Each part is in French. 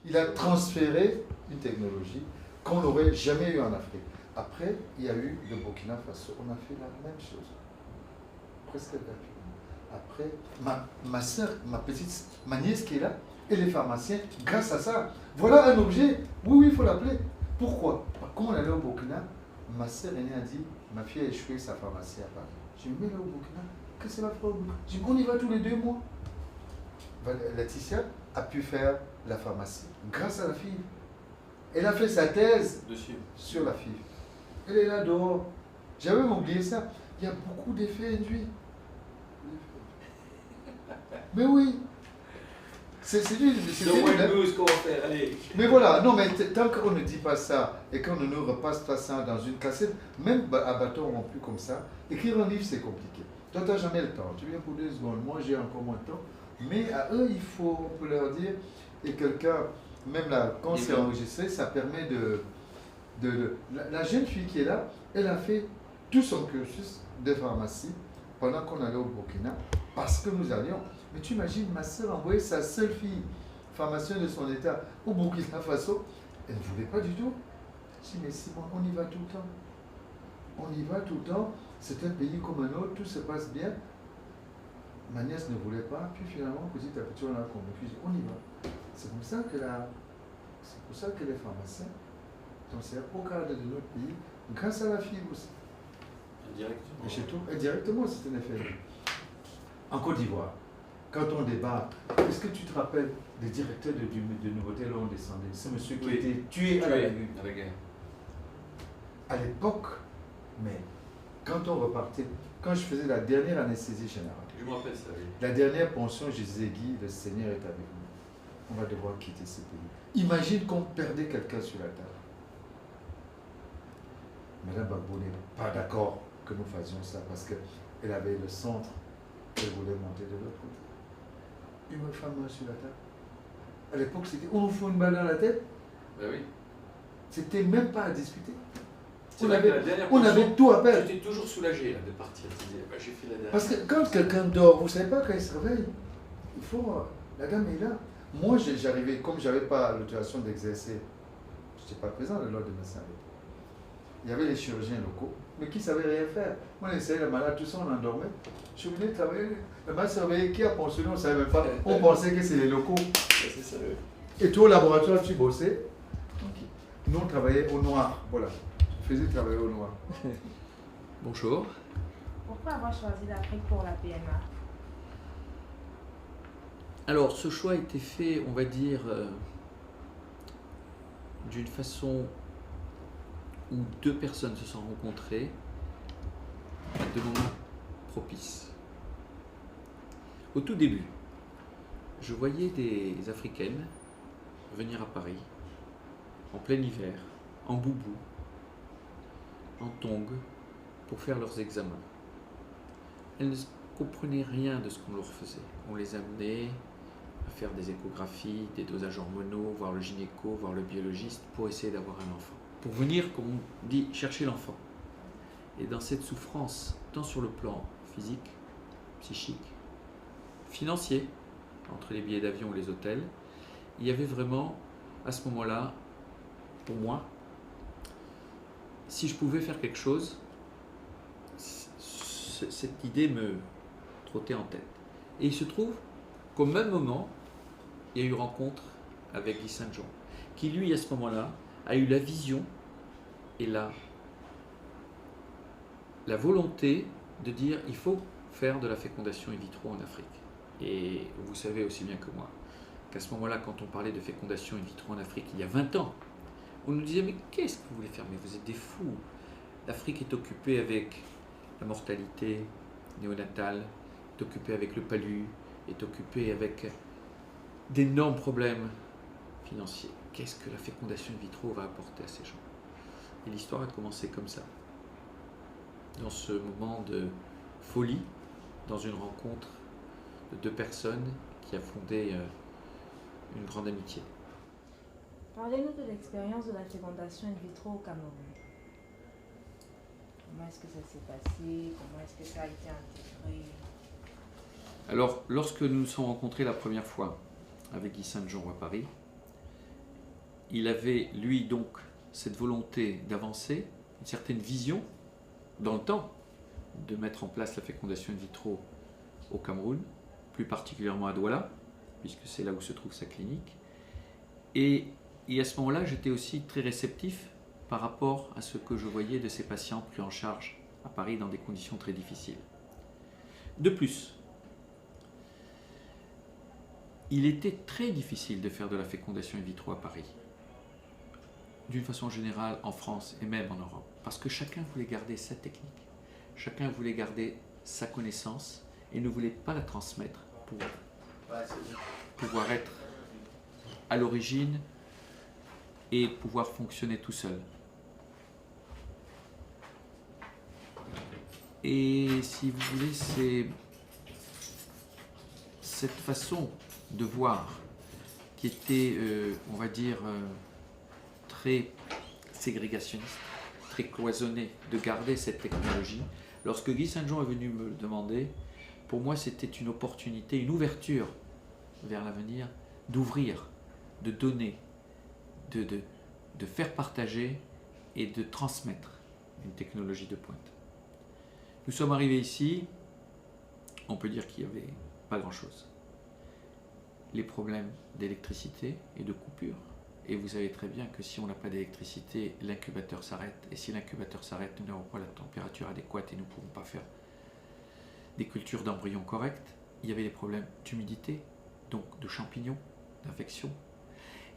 Il a transféré une technologie qu'on n'aurait jamais eu en Afrique. Après, il y a eu le Burkina Faso. On a fait la même chose. Presque exactement. Après, ma soeur, ma nièce qui est là, et les pharmaciens, grâce à ça, voilà un objet. Oui, il faut l'appeler. Pourquoi? Quand on allait au Burkina, ma soeur aînée a dit, ma fille a échoué sa pharmacie à Paris. Je me mets là au Burkina, qu'est-ce qu'elle va faire au Burkina? Je dis, on y va tous les 2 mois. Laetitia a pu faire la pharmacie grâce à la fille. Elle a fait sa thèse sur la fille. Elle est là dehors. J'avais même oublié ça. Il y a beaucoup d'effets induits. Mais oui. C'est mais voilà, non, mais tant qu'on ne dit pas ça et qu'on ne nous repasse pas ça dans une cassette, même à bâton rompu comme ça, écrire un livre c'est compliqué. Toi, tu n'as jamais le temps. Tu viens pour 2 secondes. Moi, j'ai encore moins de temps. Mais à eux, il faut, on peut leur dire, et quelqu'un, même là, quand c'est enregistré, ça permet la jeune fille qui est là, elle a fait tout son cursus de pharmacie pendant qu'on allait au Burkina, parce que nous allions. Mais tu imagines, ma soeur envoyait sa seule fille, pharmacienne de son état, au Burkina Faso. Elle ne voulait pas du tout. Je dis, mais Simon, on y va tout le temps. On y va tout le temps. C'est un pays comme un autre, tout se passe bien. Ma nièce ne voulait pas, puis finalement, petit à petit, on a convaincu, on y va. C'est pour ça que les pharmaciens, donc c'est au cadre de notre pays, grâce à la fille aussi. Indirectement. Et chez tout, indirectement, c'est un effet. En Côte d'Ivoire, quand on débat, est-ce que tu te rappelles des directeurs de Nouveauté là où on descendait? C'est monsieur qui était tué à la guerre. À l'époque, mais quand on repartait, quand je faisais la dernière anesthésie générale, je me rappelle ça, oui. La dernière pension, je disais, Guy, le Seigneur est avec nous. On va devoir quitter ce pays. Imagine qu'on perdait quelqu'un sur la table. Madame Gbagbo n'est pas d'accord que nous faisions ça parce qu'elle avait le centre qu'elle voulait monter de l'autre côté. Une femme sur la table. À l'époque, c'était on nous fout une balle dans la tête. Ben oui. C'était même pas à discuter. On avait tout à perdre. J'étais toujours soulagé là, de partir. Je disais, bah, j'ai fait la dernière. Parce que quand quelqu'un dort, vous ne savez pas quand il se réveille. Il faut. La dame est là. Moi, j'arrivais, comme je n'avais pas l'autorisation d'exercer, je n'étais pas présent le l'ordre de médecin. Il y avait les chirurgiens locaux, mais qui ne savaient rien faire. Moi, on essayait le malade, tout ça, on endormait. Je suis venu travailler. Le malade se réveillait, qui a pensionné, on ne savait même pas. On pensait que c'est les locaux. C'est ça, oui. Et toi, au laboratoire, tu bossais. Nous, on travaillait au noir. Voilà. Je faisais travailler au noir. Bonjour. Pourquoi avoir choisi l'Afrique pour la PMA? Alors, ce choix a été fait, on va dire, d'une façon où 2 personnes se sont rencontrées à 2 moments propices. Au tout début, je voyais des Africaines venir à Paris en plein hiver, en boubou, en tongs, pour faire leurs examens. Elles ne comprenaient rien de ce qu'on leur faisait. On les amenait à faire des échographies, des dosages hormonaux, voir le gynéco, voir le biologiste, pour essayer d'avoir un enfant. Pour venir, comme on dit, chercher l'enfant. Et dans cette souffrance, tant sur le plan physique, psychique, financier, entre les billets d'avion et les hôtels, il y avait vraiment, à ce moment-là, pour moi, si je pouvais faire quelque chose, cette idée me trottait en tête. Et il se trouve qu'au même moment, il y a eu rencontre avec Guy Saint-Jean, qui lui, à ce moment-là, a eu la vision et la volonté de dire il faut faire de la fécondation in vitro en Afrique. Et vous savez aussi bien que moi qu'à ce moment-là, quand on parlait de fécondation in vitro en Afrique, il y a 20 ans, on nous disait mais qu'est-ce que vous voulez faire? Mais vous êtes des fous. L'Afrique est occupée avec la mortalité néonatale, est occupée avec le palu, est occupée avec d'énormes problèmes financiers. Qu'est-ce que la fécondation in vitro va apporter à ces gens? Et l'histoire a commencé comme ça. Dans ce moment de folie, dans une rencontre de 2 personnes qui a fondé une grande amitié. Parlez-nous de l'expérience de la fécondation in vitro au Cameroun. Comment est-ce que ça s'est passé? Comment est-ce que ça a été intégré? Alors, lorsque nous nous sommes rencontrés la première fois avec Guy Saint-Jean à Paris, il avait, lui, donc, cette volonté d'avancer, une certaine vision dans le temps, de mettre en place la fécondation in vitro au Cameroun, plus particulièrement à Douala, puisque c'est là où se trouve sa clinique. Et à ce moment-là, j'étais aussi très réceptif par rapport à ce que je voyais de ces patients pris en charge à Paris dans des conditions très difficiles. De plus, il était très difficile de faire de la fécondation in vitro à Paris, d'une façon générale en France et même en Europe, parce que chacun voulait garder sa technique, chacun voulait garder sa connaissance et ne voulait pas la transmettre pour pouvoir être à l'origine et pouvoir fonctionner tout seul. Et si vous voulez, c'est cette façon de voir qui était, on va dire, très ségrégationniste, très cloisonnée, de garder cette technologie. Lorsque Guy Saint-Jean est venu me le demander, pour moi c'était une opportunité, une ouverture vers l'avenir, d'ouvrir, de donner, de faire partager et de transmettre une technologie de pointe. Nous sommes arrivés ici, on peut dire qu'il n'y avait pas grand-chose. Les problèmes d'électricité et de coupure. Et vous savez très bien que si on n'a pas d'électricité, l'incubateur s'arrête. Et si l'incubateur s'arrête, nous n'avons pas la température adéquate et nous ne pouvons pas faire des cultures d'embryons correctes. Il y avait des problèmes d'humidité, donc de champignons, d'infections.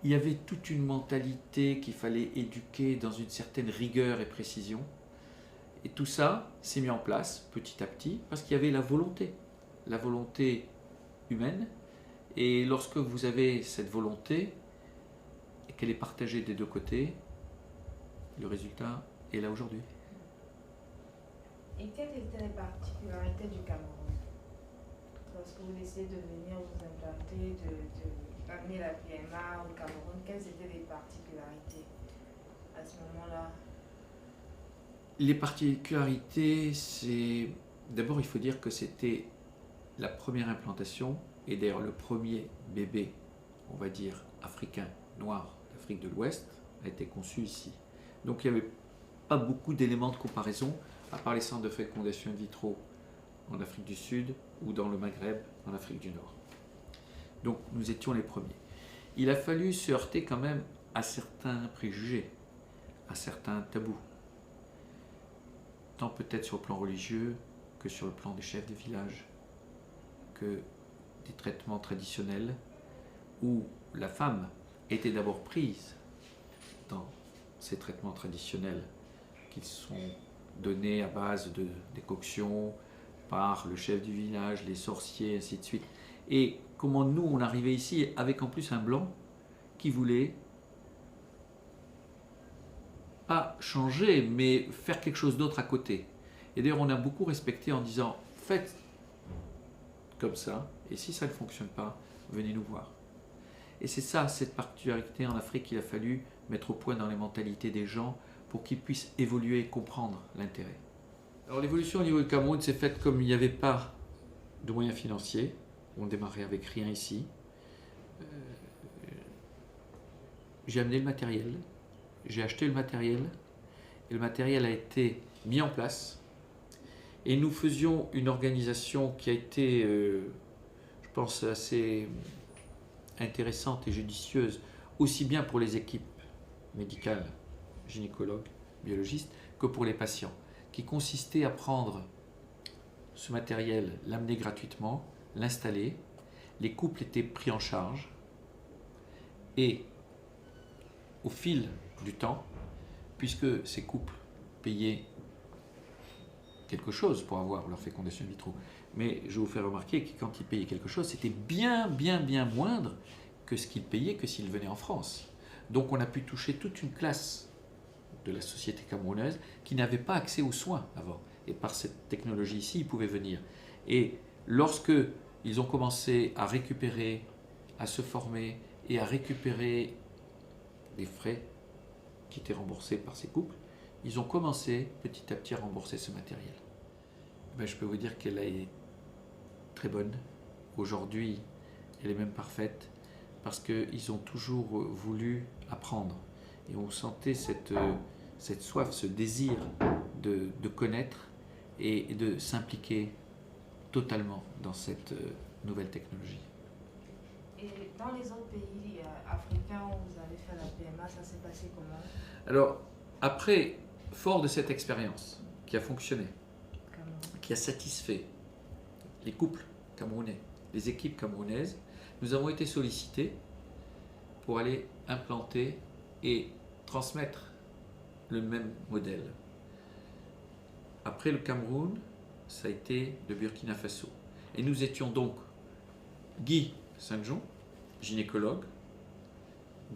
Il y avait toute une mentalité qu'il fallait éduquer dans une certaine rigueur et précision. Et tout ça s'est mis en place petit à petit parce qu'il y avait la volonté humaine. Et lorsque vous avez cette volonté et qu'elle est partagée des deux côtés, le résultat est là aujourd'hui. Et quelles étaient les particularités du Cameroun lorsque vous décidez de venir vous implanter, d'amener la PMA au Cameroun? Quelles étaient les particularités à ce moment-là? Les particularités, c'est... D'abord, il faut dire que c'était la première implantation, et d'ailleurs le premier bébé, on va dire, africain, noir, d'Afrique de l'Ouest, a été conçu ici. Donc il n'y avait pas beaucoup d'éléments de comparaison, à part les centres de fécondation in vitro en Afrique du Sud ou dans le Maghreb, en Afrique du Nord. Donc nous étions les premiers. Il a fallu se heurter quand même à certains préjugés, à certains tabous, tant peut-être sur le plan religieux que sur le plan des chefs de village, que des traitements traditionnels où la femme était d'abord prise dans ces traitements traditionnels qui sont donnés à base de décoctions par le chef du village, les sorciers, ainsi de suite. Et comment nous, on arrivait ici avec en plus un blanc qui voulait pas changer, mais faire quelque chose d'autre à côté. Et d'ailleurs, on a beaucoup respecté en disant, faites comme ça, et si ça ne fonctionne pas, venez nous voir. Et c'est ça, cette particularité en Afrique qu'il a fallu mettre au point dans les mentalités des gens pour qu'ils puissent évoluer et comprendre l'intérêt. Alors l'évolution au niveau du Cameroun s'est faite comme il n'y avait pas de moyens financiers. On démarrait avec rien ici. J'ai amené le matériel, j'ai acheté le matériel, et le matériel a été mis en place. Et nous faisions une organisation qui a été, je pense, assez intéressante et judicieuse, aussi bien pour les équipes médicales, gynécologues, biologistes, que pour les patients, qui consistait à prendre ce matériel, l'amener gratuitement, l'installer, les couples étaient pris en charge, et au fil du temps, puisque ces couples payaient quelque chose pour avoir leur fécondation in vitro, mais je vous fais remarquer que quand ils payaient quelque chose, c'était bien moindre que ce qu'ils payaient que s'ils venaient en France. Donc on a pu toucher toute une classe de la société camerounaise qui n'avait pas accès aux soins avant. Et par cette technologie ici, ils pouvaient venir. Et lorsque ils ont commencé à récupérer, à se former et à récupérer des frais qui étaient remboursés par ces couples, ils ont commencé petit à petit à rembourser ce matériel. Ben, je peux vous dire qu'elle est très bonne. Aujourd'hui, elle est même parfaite. parce qu'ils ont toujours voulu apprendre. Et on sentait cette soif, ce désir de connaître et de s'impliquer totalement dans cette nouvelle technologie. Et dans les autres pays africains où vous avez fait la PMA, ça s'est passé comment? Alors, après, fort de cette expérience qui a fonctionné, Cameroun. qui a satisfait les couples camerounais, les équipes camerounaises, nous avons été sollicités pour aller implanter et transmettre le même modèle. Après le Cameroun, ça a été le Burkina Faso. Et nous étions donc Guy Saint-Jean, gynécologue,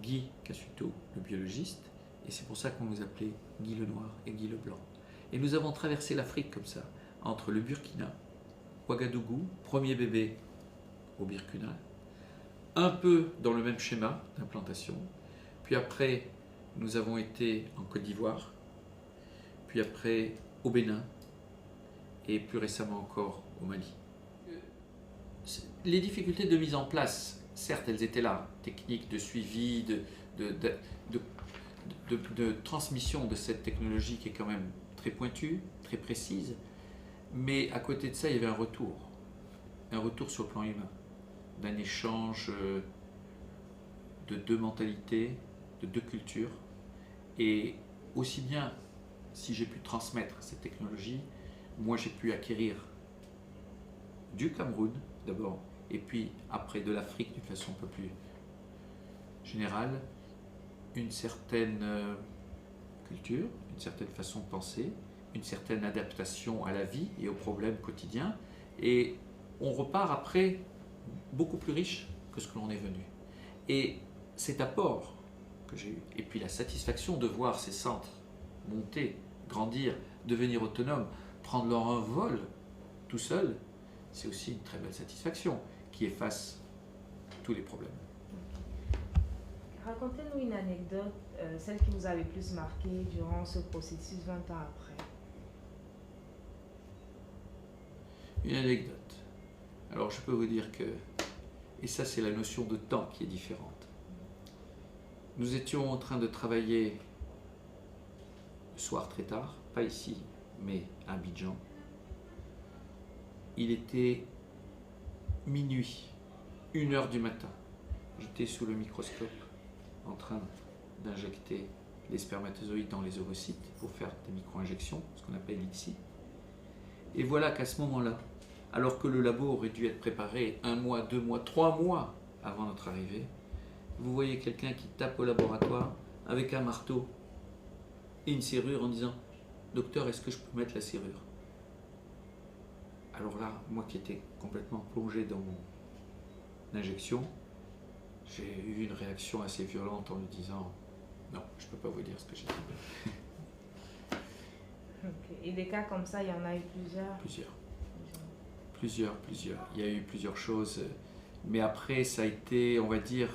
Guy Cassuto, le biologiste, et c'est pour ça qu'on nous appelait Guy le Noir et Guy le Blanc. Et nous avons traversé l'Afrique comme ça, entre le Burkina, Ouagadougou, premier bébé au Burkina, un peu dans le même schéma d'implantation, puis après nous avons été en Côte d'Ivoire, puis après au Bénin, et plus récemment encore au Mali. Les difficultés de mise en place, certes elles étaient là, techniques de suivi, de transmission de cette technologie qui est quand même très pointue, très précise, mais à côté de ça il y avait un retour sur le plan humain, d'un échange de deux mentalités, de deux cultures, et aussi bien si j'ai pu transmettre cette technologie, moi j'ai pu acquérir du Cameroun d'abord, et puis après de l'Afrique d'une façon un peu plus générale, une certaine culture, une certaine façon de penser, une certaine adaptation à la vie et aux problèmes quotidiens, et on repart après beaucoup plus riche que ce que l'on est venu. Et cet apport que j'ai eu, et puis la satisfaction de voir ces centres monter, grandir, devenir autonomes, prendre leur envol tout seul, c'est aussi une très belle satisfaction qui efface tous les problèmes. Racontez-nous une anecdote, celle qui vous a le plus marqué durant ce processus 20 ans après. Une anecdote. Alors je peux vous dire que, et ça c'est la notion de temps qui est différente. Nous étions en train de travailler le soir très tard, pas ici, mais à Abidjan. Il était minuit, 1h du matin. J'étais sous le microscope en train d'injecter les spermatozoïdes dans les ovocytes pour faire des micro-injections, ce qu'on appelle l'ICSI. Et voilà qu'à ce moment-là, alors que le labo aurait dû être préparé 1 mois, 2 mois, 3 mois avant notre arrivée, vous voyez quelqu'un qui tape au laboratoire avec un marteau et une serrure en disant « Docteur, est-ce que je peux mettre la serrure ?» Alors là, moi qui étais complètement plongé dans mon injection, j'ai eu une réaction assez violente en lui disant « Non, je ne peux pas vous dire ce que j'ai dit. » Okay. Et des cas comme ça, il y en a eu plusieurs? Plusieurs. Il y a eu plusieurs choses. Mais après, ça a été, on va dire,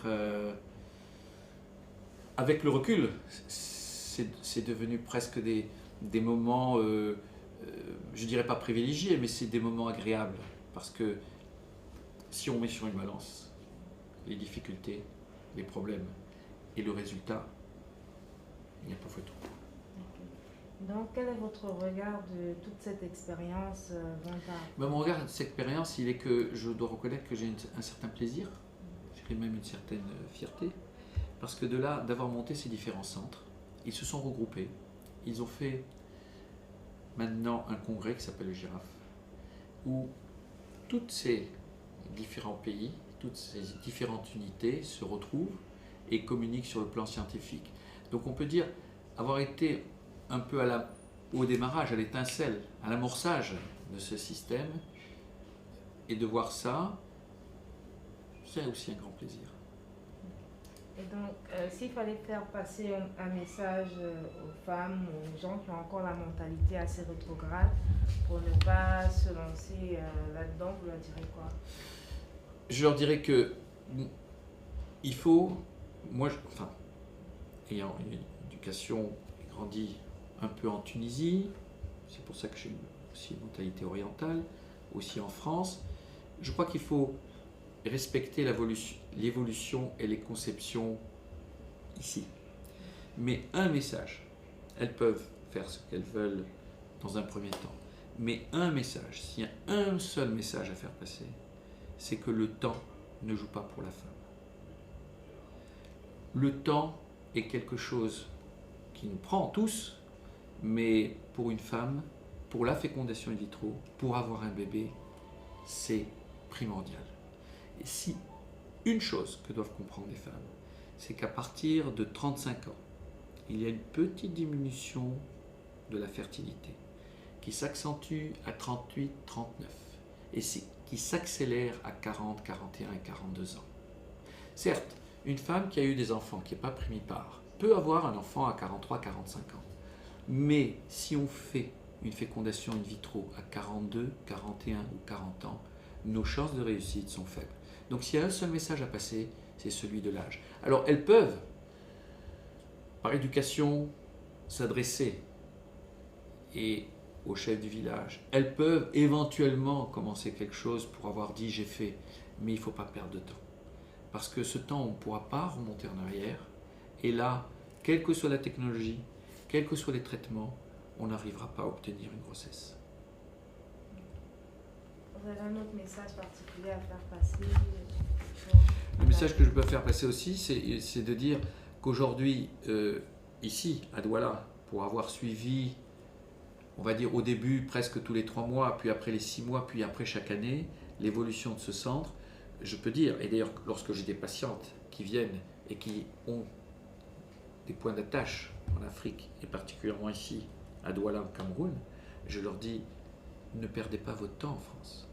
avec le recul, c'est devenu presque des moments, je dirais pas privilégiés, mais c'est des moments agréables. Parce que si on met sur une balance les difficultés, les problèmes et le résultat, il n'y a pas photo. Donc, quel est votre regard de toute cette expérience 20 ans? Mon regard de cette expérience, il est que je dois reconnaître que j'ai un certain plaisir, j'ai même une certaine fierté, parce que de là, d'avoir monté ces différents centres, ils se sont regroupés, ils ont fait maintenant un congrès qui s'appelle le Girafe, où tous ces différents pays, toutes ces différentes unités se retrouvent et communiquent sur le plan scientifique. Donc on peut dire avoir été un peu au démarrage, à l'étincelle, à l'amorçage de ce système, et de voir ça, c'est aussi un grand plaisir. Et donc, s'il fallait faire passer un message aux femmes, aux gens qui ont encore la mentalité assez rétrograde, pour ne pas se lancer là-dedans, vous leur direz quoi? Je leur dirais que il faut, ayant une éducation grandie un peu en Tunisie, c'est pour ça que j'ai aussi une mentalité orientale, aussi en France, je crois qu'il faut respecter l'évolution et les conceptions ici. Mais un message, elles peuvent faire ce qu'elles veulent dans un premier temps. Mais un message, s'il y a un seul message à faire passer, c'est que le temps ne joue pas pour la femme. Le temps est quelque chose qui nous prend tous, mais pour une femme, pour la fécondation in vitro, pour avoir un bébé, c'est primordial. Et si une chose que doivent comprendre les femmes, c'est qu'à partir de 35 ans, il y a une petite diminution de la fertilité qui s'accentue à 38, 39 et qui s'accélère à 40, 41 et 42 ans. Certes, une femme qui a eu des enfants, qui n'est pas primipare, peut avoir un enfant à 43, 45 ans. Mais si on fait une fécondation in vitro à 42, 41 ou 40 ans, nos chances de réussite sont faibles. Donc s'il y a un seul message à passer, c'est celui de l'âge. Alors elles peuvent, par éducation, s'adresser au chef du village. Elles peuvent éventuellement commencer quelque chose pour avoir dit j'ai fait, mais il ne faut pas perdre de temps. Parce que ce temps, on ne pourra pas remonter en arrière. Et là, quelle que soit la technologie, quels que soient les traitements, on n'arrivera pas à obtenir une grossesse. Vous avez un autre message particulier à faire passer? Le message que je peux faire passer aussi, c'est de dire qu'aujourd'hui, ici, à Douala, pour avoir suivi, on va dire au début presque tous les 3 mois, puis après les 6 mois, puis après chaque année, l'évolution de ce centre, je peux dire, et d'ailleurs lorsque j'ai des patientes qui viennent et qui ont des points d'attache en Afrique, et particulièrement ici, à Douala, au Cameroun, je leur dis, ne perdez pas votre temps en France.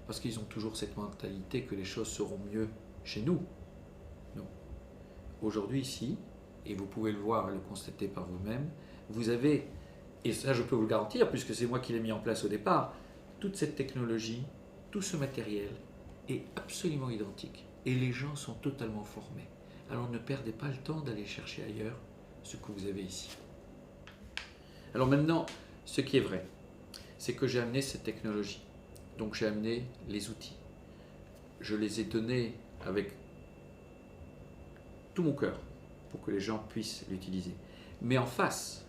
Parce qu'ils ont toujours cette mentalité que les choses seront mieux chez nous. Non. Aujourd'hui ici, et vous pouvez le voir et le constater par vous-même, vous avez, et ça je peux vous le garantir, puisque c'est moi qui l'ai mis en place au départ, toute cette technologie, tout ce matériel est absolument identique. Et les gens sont totalement formés. Alors ne perdez pas le temps d'aller chercher ailleurs ce que vous avez ici. Alors maintenant, ce qui est vrai, c'est que j'ai amené cette technologie. Donc j'ai amené les outils. Je les ai donnés avec tout mon cœur pour que les gens puissent l'utiliser. Mais en face,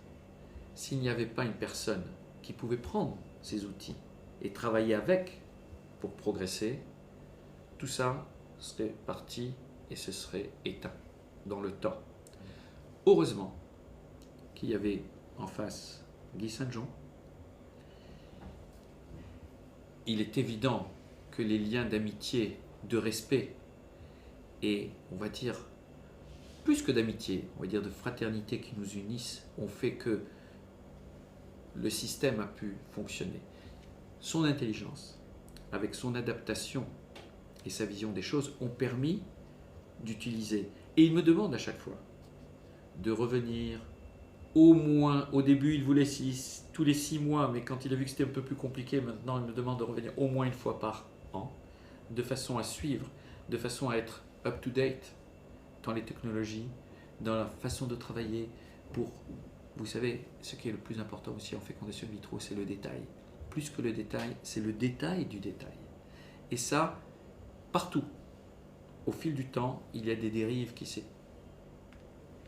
s'il n'y avait pas une personne qui pouvait prendre ces outils et travailler avec pour progresser, tout ça serait parti et se serait éteint dans le temps. Heureusement qu'il y avait en face Guy Saint-Jean. Il est évident que les liens d'amitié, de respect et, on va dire, plus que d'amitié, on va dire de fraternité qui nous unissent, ont fait que le système a pu fonctionner. Son intelligence, avec son adaptation et sa vision des choses, ont permis d'utiliser. Et il me demande à chaque fois de revenir au moins, au début il voulait tous les 6 mois, mais quand il a vu que c'était un peu plus compliqué, maintenant il me demande de revenir au moins 1 fois par an, de façon à suivre, de façon à être up-to-date dans les technologies, dans la façon de travailler pour, vous savez, ce qui est le plus important aussi en fécondation in vitro, c'est le détail. Plus que le détail, c'est le détail du détail. Et ça, partout, au fil du temps, il y a des dérives qui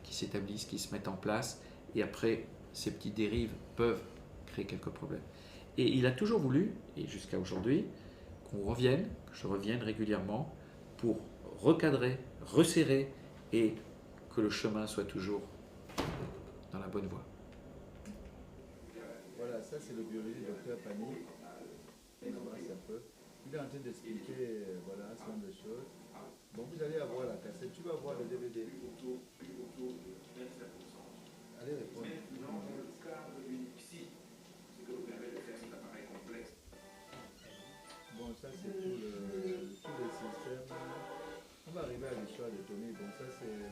s'établissent, qui se mettent en place, et après, ces petites dérives peuvent créer quelques problèmes. Et il a toujours voulu, et jusqu'à aujourd'hui, qu'on revienne, que je revienne régulièrement pour recadrer, resserrer et que le chemin soit toujours dans la bonne voie. Voilà, ça c'est le biologiste docteur Pani. Il avance un peu. Il est en train d'expliquer voilà, un certain nombre de choses. Bon, vous allez avoir la cassette, tu vas voir le DVD. Allez répondre. Dans le cadre d'une psy, ce que vous permet de faire cet appareil complexe. Bon, ça c'est tout le système. On va arriver à l'histoire de Tony. Bon, ça c'est.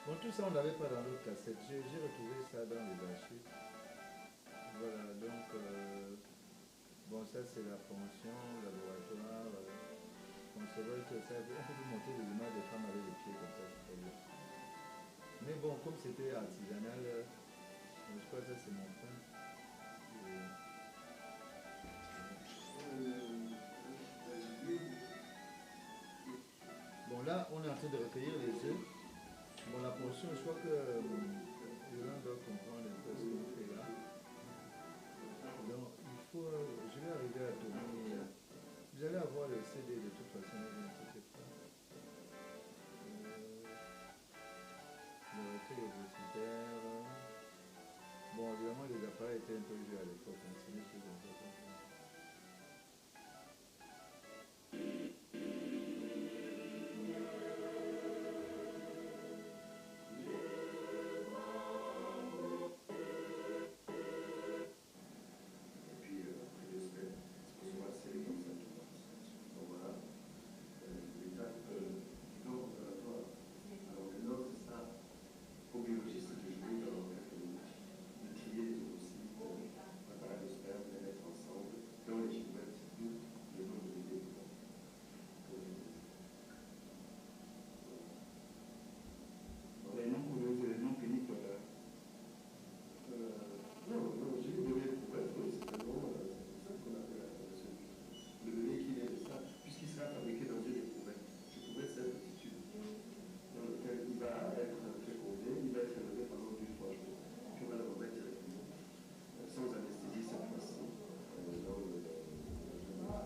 Bon, tout ça on n'avait pas dans l'autre cassette. J'ai retrouvé ça dans les archives. Voilà, donc. Bon, ça c'est la fonction, laboratoire. On se voit que ça. On peut vous montrer des images de femmes avec les pieds comme ça, c'est pas bien. Mais bon, comme c'était artisanal, je crois que ça c'est mon point. là, on est en train de recueillir les œufs. Bon, la portion, je crois que Yolande doit comprendre un peu ce qu'on fait là. Donc, il faut, je vais arriver à tourner. Vous allez avoir le CD de toute façon, ne vous inquiétez pas. Le recueil publicitaire. Bon, évidemment, les appareils étaient un peu vieux à l'époque, hein, c'est des choses comme ça.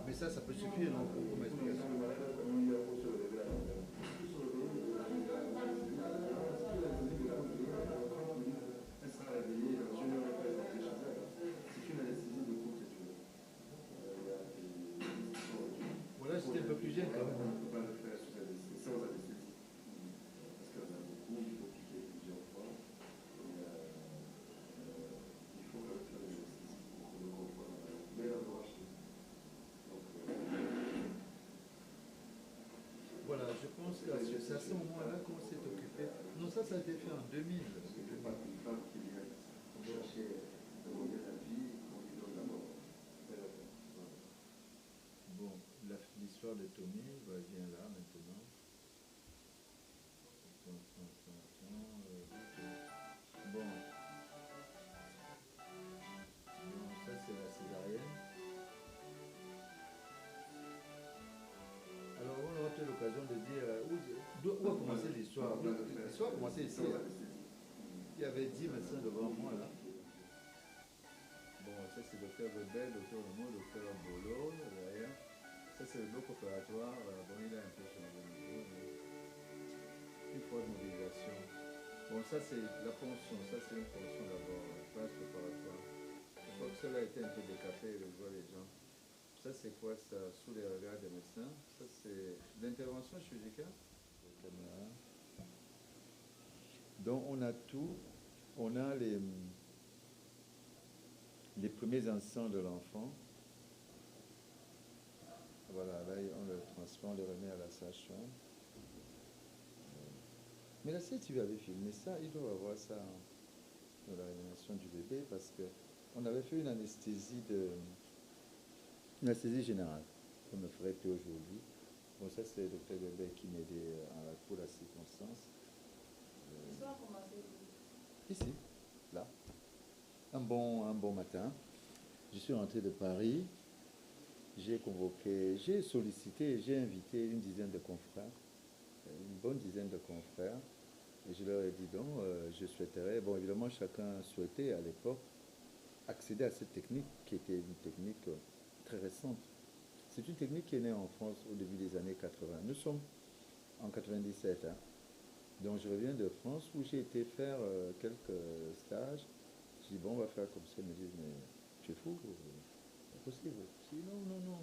Mais ça peut suffire, non, comme explication. Voilà, c'était un peu plus jeune quand même. Voilà, je pense que c'est à ce moment-là qu'on s'est occupé. Non, ça a été fait en 2000. Bon, l'histoire de Tommy vient là maintenant. Bon. Non, ça c'est la césarienne. Alors on aura peut-être l'occasion de dire où a commencé l'histoire. L'histoire a commencé ici. Il y avait 10 médecins devant moi là. Bon, ça c'est docteur Rebel, docteur Remo, docteur Bolo, derrière. Ça c'est le bloc opératoire. Bon, il a un peu changé de niveau, mais une forte mobilisation. Bon, ça c'est la ponction, ça c'est une ponction d'abord, phase préparatoire. Je crois que cela a été un peu décapé, je vois les gens. Ça c'est quoi ça, sous les regards des médecins? Ça c'est l'intervention chirurgicale. Donc on a tout, on a les premiers instants de l'enfant. Voilà, là on le transforme, on le remet à la sage-femme. Mais la CTV avait filmé ça, ils doivent avoir ça dans la réanimation du bébé parce qu'on avait fait une anesthésie générale, comme le ferait plus aujourd'hui. Bon, ça c'est le docteur Bébé qui m'aidait pour la circonstance. L'histoire a commencé Ici, là. Un bon matin, je suis rentré de Paris, j'ai convoqué, j'ai sollicité, j'ai invité une dizaine de confrères, une bonne dizaine de confrères, et je leur ai dit donc, je souhaiterais, bon évidemment chacun souhaitait à l'époque accéder à cette technique qui était une technique très récente. C'est une technique qui est née en France au début des années 80. Nous sommes en 97. Hein. Donc je reviens de France où j'ai été faire quelques stages. Je dis bon, on va faire comme ça. Ils me disent mais tu es fou, c'est possible. Je dis non.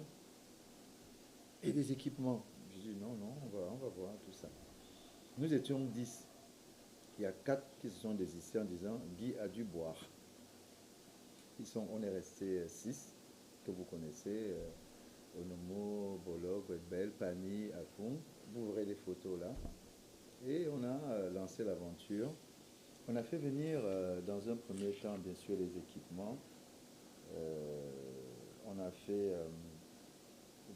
Et des équipements. Je dis non, on va voir tout ça. Nous étions 10. Il y a 4 qui se sont désistés en disant Guy a dû boire. On est resté 6 que vous connaissez. Onomo, Bolo, Bel, Pani, Afon. Vous verrez les photos là. Et on a lancé l'aventure. On a fait venir dans un premier temps, bien sûr, les équipements. On a fait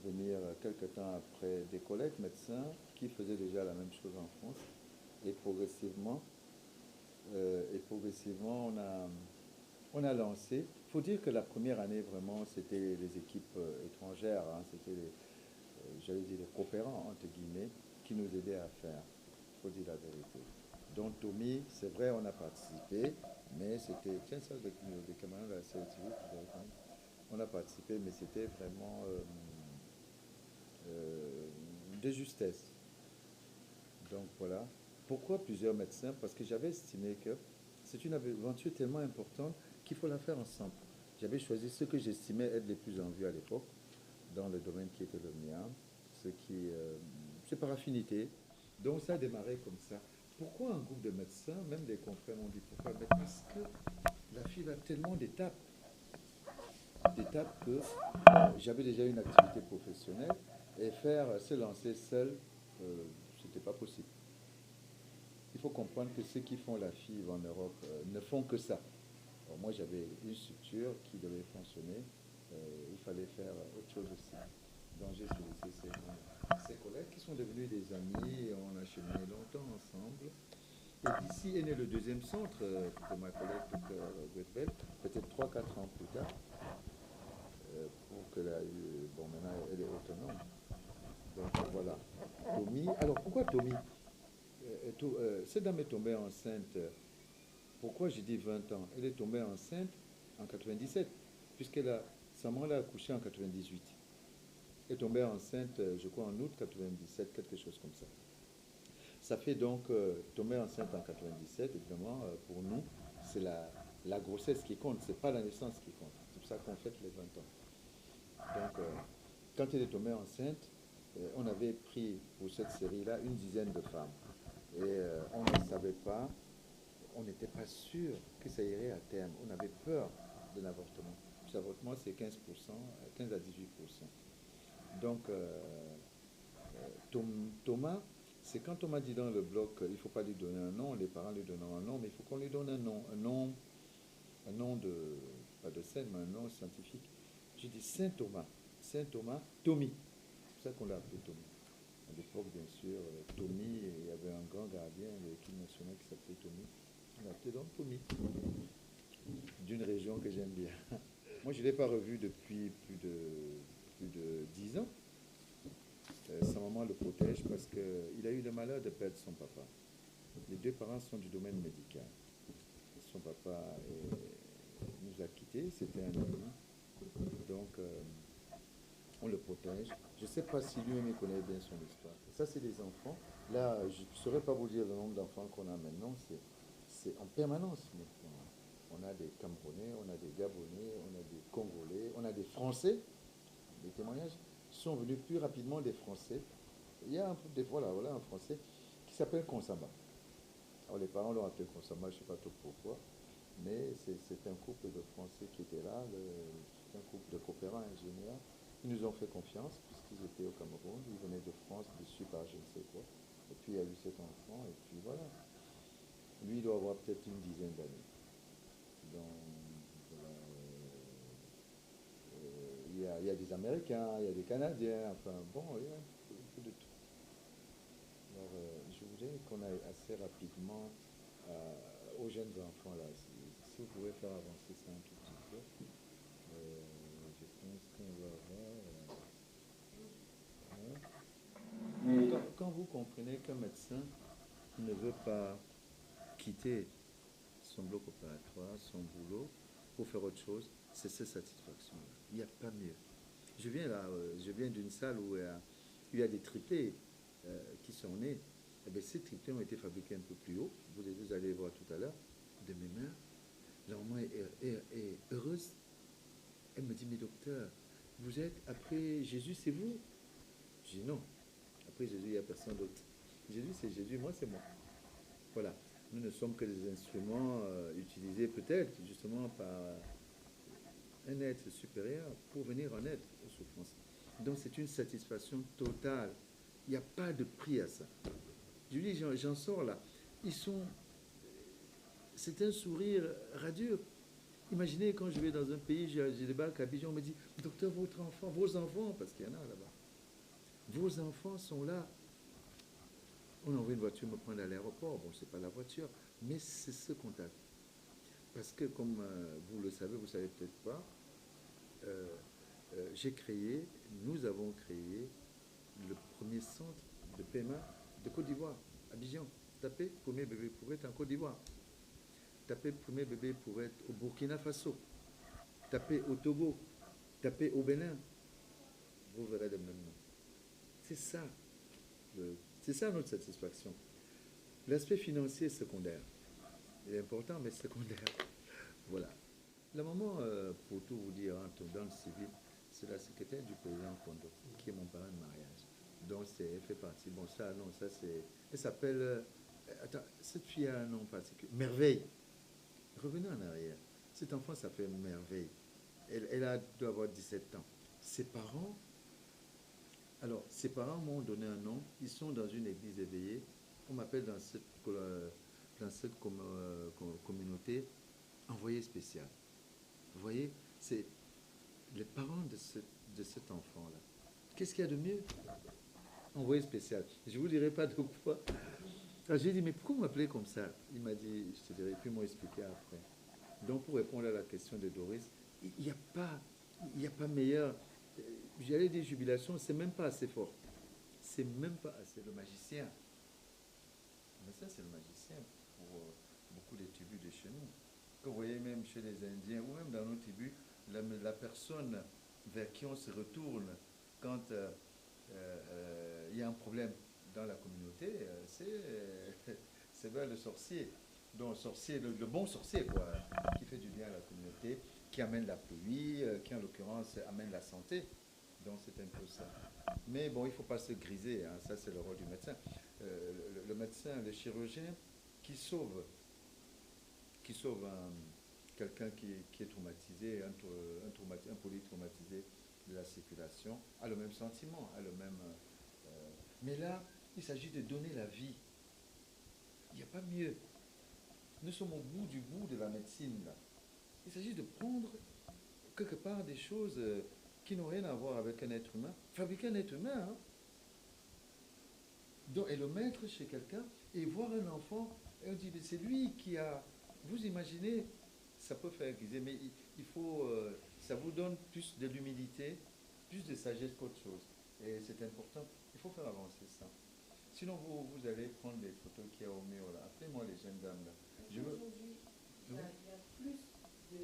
venir quelques temps après des collègues médecins qui faisaient déjà la même chose en France. Et progressivement, on a lancé. Il faut dire que la première année, vraiment, c'était les équipes étrangères. Hein, c'était, j'allais dire, les coopérants, entre guillemets, qui nous aidaient à faire, il faut dire la vérité. Donc Tommy, c'est vrai, on a participé, mais c'était, tiens ça, les camarades de la CLTV, on a participé, mais c'était vraiment de justesse. Donc voilà. Pourquoi plusieurs médecins? Parce que j'avais estimé que c'est une aventure tellement importante qu'il faut la faire ensemble. J'avais choisi ceux que j'estimais être les plus en vue à l'époque, dans le domaine qui était le mien, ce qui, c'est par affinité. Donc ça a démarré comme ça. Pourquoi un groupe de médecins? Même des confrères m'ont dit pourquoi. Mais parce que la fille a tellement d'étapes. D'étapes que j'avais déjà une activité professionnelle et se lancer seul, c'était pas possible. Il faut comprendre que ceux qui font la FIV en Europe ne font que ça. Alors moi, j'avais une structure qui devait fonctionner. Il fallait faire autre chose aussi. Donc j'ai sollicité ces collègues qui sont devenus des amis et on a cheminé longtemps ensemble. Et d'ici est né le deuxième centre de ma collègue Dr. Guetbel, peut-être 3-4 ans plus tard, pour que bon, maintenant elle est autonome. Donc voilà. Tommy, alors pourquoi Tommy? Cette dame est tombée enceinte. Pourquoi j'ai dit 20 ans? Elle est tombée enceinte en 97, sa maman l'a accouchée en 98. Elle est tombée enceinte, je crois, en août 97, quelque chose comme ça. Ça fait donc tomber enceinte en 97, évidemment, pour nous, c'est la grossesse qui compte, c'est pas la naissance qui compte. C'est pour ça qu'on fête les 20 ans. Donc, quand elle est tombée enceinte, on avait pris pour cette série-là une dizaine de femmes. Et on ne savait pas, on n'était pas sûr que ça irait à terme. On avait peur de l'avortement. L'avortement, c'est 15%, 15 à 18%. Donc, Thomas, c'est quand on m'a dit dans le blog qu'il ne faut pas lui donner un nom, les parents lui donnent un nom, mais il faut qu'on lui donne un nom de, pas de scène, mais un nom scientifique. J'ai dit Saint Thomas, Tommy. C'est pour ça qu'on l'a appelé Tommy. À l'époque, bien sûr, Tommy, et il y avait un grand gardien de l'équipe nationale qui s'appelait Tommy. On l'a appelé donc Tommy, d'une région que j'aime bien. Moi, je ne l'ai pas revu depuis plus de 10 ans. Sa maman le protège parce qu'il a eu le malheur de perdre son papa. Les deux parents sont du domaine médical. Son papa nous a quittés, c'était un ami. Donc, on le protège. Je ne sais pas si lui-même connaît bien son histoire. Ça, c'est des enfants. Là, je ne saurais pas vous dire le nombre d'enfants qu'on a maintenant. C'est en permanence maintenant. On a des Camerounais, on a des Gabonais, on a des Congolais, on a des Français. Les témoignages sont venus plus rapidement des Français. Il y a voilà, un Français qui s'appelle Konsamba. Alors les parents l'ont appelé Konsamba, je ne sais pas trop pourquoi, mais c'est un couple de Français qui était là, c'est un couple de coopérants ingénieurs. Ils nous ont fait confiance puisqu'ils étaient au Cameroun, ils venaient de France, déçus par je ne sais quoi. Et puis il y a eu cet enfant, et puis voilà. Lui, il doit avoir peut-être une dizaine d'années. Il y a des Américains, il y a des Canadiens, enfin bon, il y a un peu de tout. Alors, je voudrais qu'on aille assez rapidement aux jeunes enfants là. Si vous pouvez faire avancer ça un tout petit peu, je pense qu'on va voir. Quand vous comprenez qu'un médecin ne veut pas quitter son bloc opératoire, son boulot, pour faire autre chose, c'est cette satisfaction-là. Il n'y a pas mieux. Je viens d'une salle où il y a des triplés qui sont nés. Eh bien, ces triplés ont été fabriqués un peu plus haut. Vous allez voir tout à l'heure, de mes mains. La maman est heureuse. Elle me dit, mais docteur, vous êtes après Jésus, c'est vous? Je dis non. Après Jésus, il n'y a personne d'autre. Jésus, c'est Jésus, moi, c'est moi. Voilà. Nous ne sommes que des instruments utilisés peut-être justement par un être supérieur pour venir en aide aux souffrances. Donc c'est une satisfaction totale. Il n'y a pas de prix à ça. Je dis, j'en sors là. C'est un sourire radieux. Imaginez quand je vais dans un pays, je débarque à Abidjan, on me dit, docteur, vos enfants, parce qu'il y en a là-bas, vos enfants sont là. On envoie une voiture me prendre à l'aéroport. Bon, c'est pas la voiture, mais c'est ce contact. Parce que, comme vous le savez, vous savez peut-être pas, nous avons créé le premier centre de paiement de Côte d'Ivoire, Abidjan. Tapez premier bébé pour être en Côte d'Ivoire. Tapez premier bébé pour être au Burkina Faso. Tapez au Togo. Tapez au Bénin. Vous verrez le même nom. C'est ça. C'est ça notre satisfaction. L'aspect financier est secondaire. Il est important, mais secondaire. Voilà. La maman, pour tout vous dire, dans le civil, c'est la secrétaire du président Kondo, qui est mon parent de mariage. Donc, elle fait partie. Bon, ça, non, ça, c'est. Elle s'appelle. Attends, cette fille a un nom particulier. Merveille. Revenez en arrière. Cet enfant s'appelle Merveille. Elle doit avoir 17 ans. Ses parents. Alors, ses parents m'ont donné un nom. Ils sont dans une église éveillée. On m'appelle dans cette communauté envoyé spécial. Vous voyez, c'est les parents de cet enfant-là. Qu'est-ce qu'il y a de mieux? Envoyé spécial. Je ne vous dirai pas de quoi. J'ai dit, mais pourquoi vous m'appelez comme ça? Il m'a dit, je te dirai, puis m'ont expliqué après. Donc, pour répondre à la question de Doris, il n'y a pas meilleur. J'allais dire jubilation, c'est même pas assez fort. C'est même pas assez. Le magicien. Mais ça, c'est le magicien pour beaucoup des tribus de chez nous. Que vous voyez même chez les Indiens, ou même dans nos tribus, la personne vers qui on se retourne quand il y a un problème dans la communauté, c'est vers le sorcier. Donc, sorcier, le bon sorcier, quoi, qui fait du bien à la communauté, qui amène la pluie, qui en l'occurrence amène la santé. Donc, c'est un peu ça. Mais bon, il ne faut pas se griser, hein, ça c'est le rôle du médecin. Le médecin, le chirurgien qui sauve quelqu'un qui est traumatisé, un polytraumatisé de la circulation, a le même sentiment, a le même... mais là, il s'agit de donner la vie. Il n'y a pas mieux. Nous sommes au bout du bout de la médecine, là. Il s'agit de prendre quelque part des choses qui n'ont rien à voir avec un être humain. Fabriquer un être humain, hein. Donc, et le mettre chez quelqu'un et voir un enfant, et on dit, c'est lui qui a... Vous imaginez, ça peut faire griser, mais il faut... ça vous donne plus de l'humilité, plus de sagesse qu'autre chose. Et c'est important, il faut faire avancer ça. Sinon, vous allez prendre des photos qu'il y a au mur, là. Appelez-moi les jeunes dames, là. Aujourd'hui, il y a plus de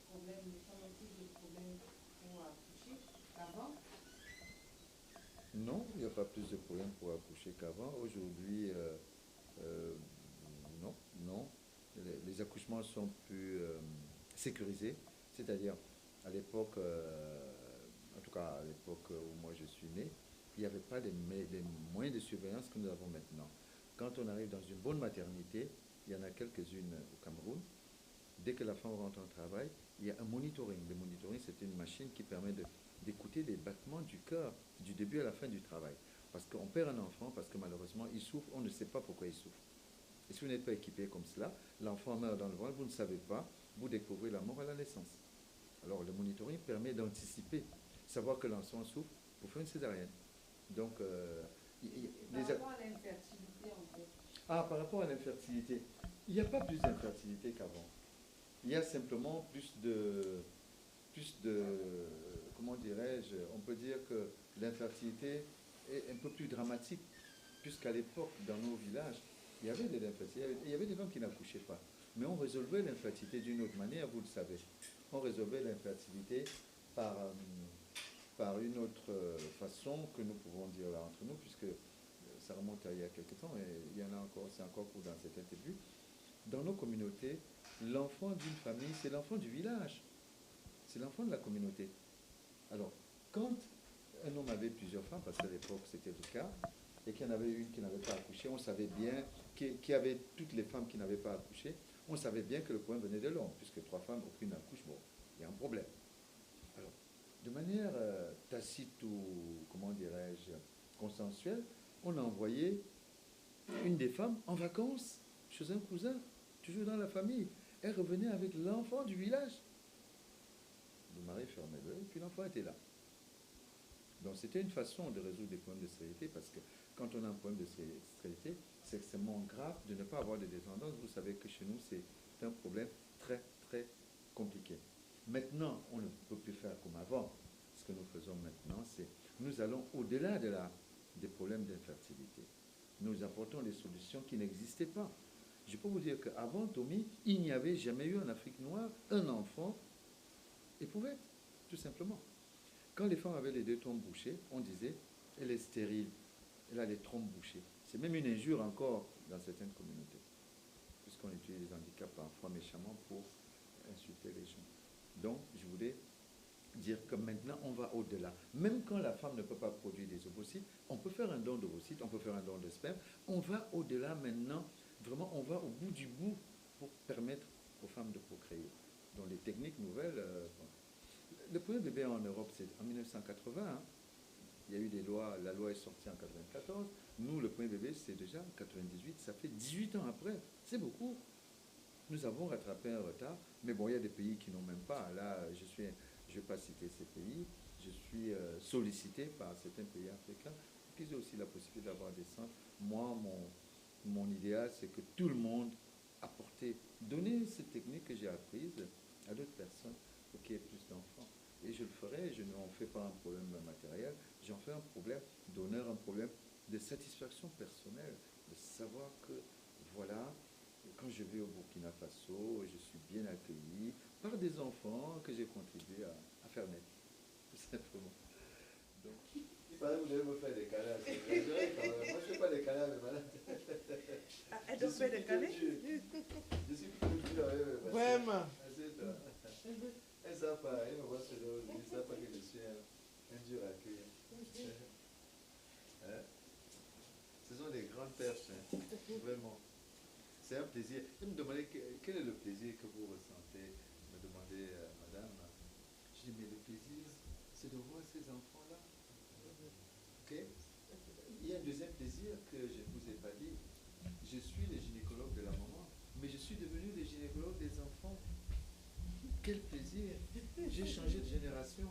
problèmes, de plus de problèmes pour accoucher qu'avant. Non, il n'y a pas plus de problèmes pour accoucher qu'avant. Aujourd'hui, non. Les accouchements sont plus sécurisés. C'est-à-dire, à l'époque, en tout cas à l'époque où moi je suis né, il n'y avait pas les moyens de surveillance que nous avons maintenant. Quand on arrive dans une bonne maternité, il y en a quelques-unes au Cameroun, dès que la femme rentre en travail, il y a un monitoring. Le monitoring, c'est une machine qui permet d'écouter les battements du cœur du début à la fin du travail. Parce qu'on perd un enfant, parce que malheureusement, il souffre, on ne sait pas pourquoi il souffre. Et si vous n'êtes pas équipé comme cela, l'enfant meurt dans le ventre, vous ne savez pas, vous découvrez la mort à la naissance. Alors le monitoring permet d'anticiper, savoir que l'enfant souffre pour faire une césarienne. Donc, par rapport à l'infertilité, en fait. Ah, par rapport à l'infertilité, il n'y a pas plus d'infertilité qu'avant. Il y a simplement plus de comment dirais-je, on peut dire que l'infertilité est un peu plus dramatique, puisqu'à l'époque, dans nos villages, il y avait de l'infertilité, il y avait des femmes qui n'accouchaient pas. Mais on résolvait l'infertilité d'une autre manière, vous le savez. On résolvait l'infertilité par une autre façon que nous pouvons dire là entre nous, puisque ça remonte à il y a quelque temps, et il y en a encore, c'est encore court dans certains tribus. Dans nos communautés, l'enfant d'une famille, c'est l'enfant du village. C'est l'enfant de la communauté. Alors, quand un homme avait plusieurs femmes, parce qu'à l'époque c'était le cas, et qu'il y en avait une qui n'avait pas accouché, on savait bien, qu'il y avait toutes les femmes qui n'avaient pas accouché, on savait bien que le problème venait de l'homme, puisque 3 femmes, aucune n'accouche, bon, il y a un problème. Alors, de manière tacite ou, comment dirais-je, consensuelle, on a envoyé une des femmes en vacances chez un cousin, toujours dans la famille. Elle revenait avec l'enfant du village. Le mari fermait l'œil, et puis l'enfant était là. Donc c'était une façon de résoudre des problèmes de stérilité, parce que quand on a un problème de stérilité, c'est extrêmement grave de ne pas avoir de descendance. Vous savez que chez nous, c'est un problème très, très compliqué. Maintenant, on ne peut plus faire comme avant. Ce que nous faisons maintenant, c'est nous allons au-delà de des problèmes d'infertilité. Nous apportons des solutions qui n'existaient pas. Je peux vous dire qu'avant Tommy, il n'y avait jamais eu en Afrique noire un enfant éprouvette, tout simplement. Quand les femmes avaient les deux trompes bouchées, on disait, elle est stérile, elle a les trompes bouchées. C'est même une injure encore dans certaines communautés, puisqu'on utilise les handicaps parfois méchamment pour insulter les gens. Donc, je voulais dire que maintenant, on va au-delà. Même quand la femme ne peut pas produire des ovocytes, on peut faire un don d'ovocytes, on peut faire un don de sperme. On va au-delà maintenant. Vraiment, on va au bout du bout pour permettre aux femmes de procréer. Donc, les techniques nouvelles... Le premier bébé en Europe, c'est en 1980. Hein. Il y a eu des lois, la loi est sortie en 1994. Nous, le premier bébé, c'est déjà en 1998. Ça fait 18 ans après. C'est beaucoup. Nous avons rattrapé un retard. Mais bon, il y a des pays qui n'ont même pas. Là, je ne vais pas citer ces pays. Je suis sollicité par certains pays africains qui ont aussi la possibilité d'avoir des centres. Moi, mon idéal, c'est que tout le monde apporte, donner cette technique que j'ai apprise à d'autres personnes pour qu'il y ait plus d'enfants. Et je le ferai, je n'en fais pas un problème matériel, j'en fais un problème d'honneur, un problème de satisfaction personnelle, de savoir que, voilà, quand je vais au Burkina Faso, je suis bien accueilli par des enfants que j'ai contribué à faire naître, tout simplement. Donc, vous devez me faire des câlins. Moi, je ne fais pas des câlins, mais malade. Elle doit faire des câlins. Je suis plus dur avec mes Vraiment. Elles savent pas, elles me voient sur l'eau, ils ne savent pas que je suis un dur à cuire. Hein? Ce sont des grandes perches, hein? Vraiment. C'est un plaisir. Vous me demandez quel est le plaisir que vous ressentez, me demandez madame. Je dis, mais le plaisir, c'est de voir ces enfants-là. Ok? Il y a un deuxième plaisir que je ne vous ai pas dit. Je suis le gynécologue de la maman, mais je suis devenu le gynécologue des enfants. Quel plaisir! J'ai changé de génération.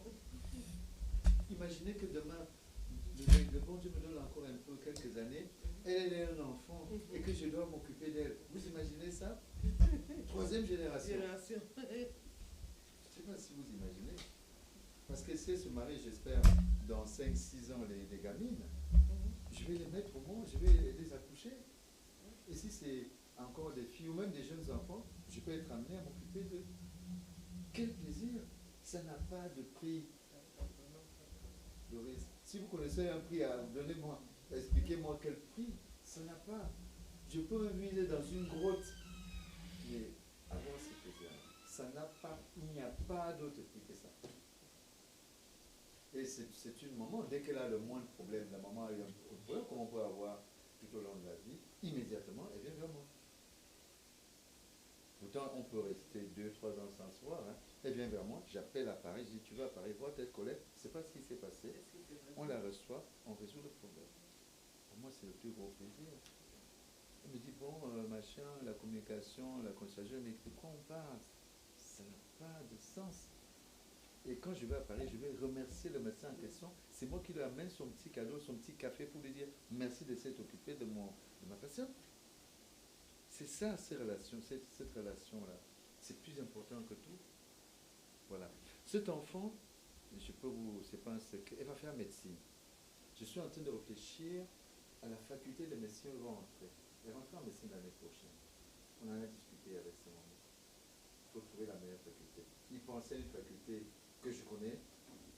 Imaginez que demain, le bon Dieu me donne encore un peu, quelques années, elle est un enfant et que je dois m'occuper d'elle. Vous imaginez ça? Troisième génération. Je ne sais pas si vous imaginez. Parce que si elle se marie, j'espère, dans 5-6 ans, les gamines, je vais les mettre au monde, je vais les accoucher. Et si c'est encore des filles ou même des jeunes enfants, je peux être amené à m'occuper d'eux. Quel plaisir! Ça n'a pas de prix. Doris, si vous connaissez un prix, donnez-moi, expliquez-moi quel prix. Ça n'a pas. Je peux me vider dans une grotte, mais avoir ce plaisir, ça n'a pas, il n'y a pas d'autre prix que ça. Et c'est une maman, dès qu'elle a le moindre problème, la maman a eu un problème, comme on peut avoir tout au long de la vie, immédiatement, elle vient vers moi. Pourtant, on peut rester 2-3 ans sans se voir. Hein. Elle vient vers moi, j'appelle à Paris, je dis, tu vas à Paris voir telle collègue, je ne sais pas ce qui s'est passé. On la reçoit, on résout le problème. Pour moi, c'est le plus gros plaisir. Elle me dit, bon, machin, la communication, la consultation, mais de quoi on parle? Ça n'a pas de sens. Et quand je vais à Paris, je vais remercier le médecin en question. C'est moi qui lui amène son petit cadeau, son petit café pour lui dire merci de s'être occupé de ma patiente. C'est ça, ces relations, cette relation-là. C'est plus important que tout. Voilà. Cet enfant, je peux vous, c'est pas un secret, elle va faire médecine. Je suis en train de réfléchir à la faculté de médecine où elle va entrer. Elle va entrer en médecine l'année prochaine. On en a discuté avec ses mamans. Il faut trouver la meilleure faculté. Il pensait à une faculté que je connais.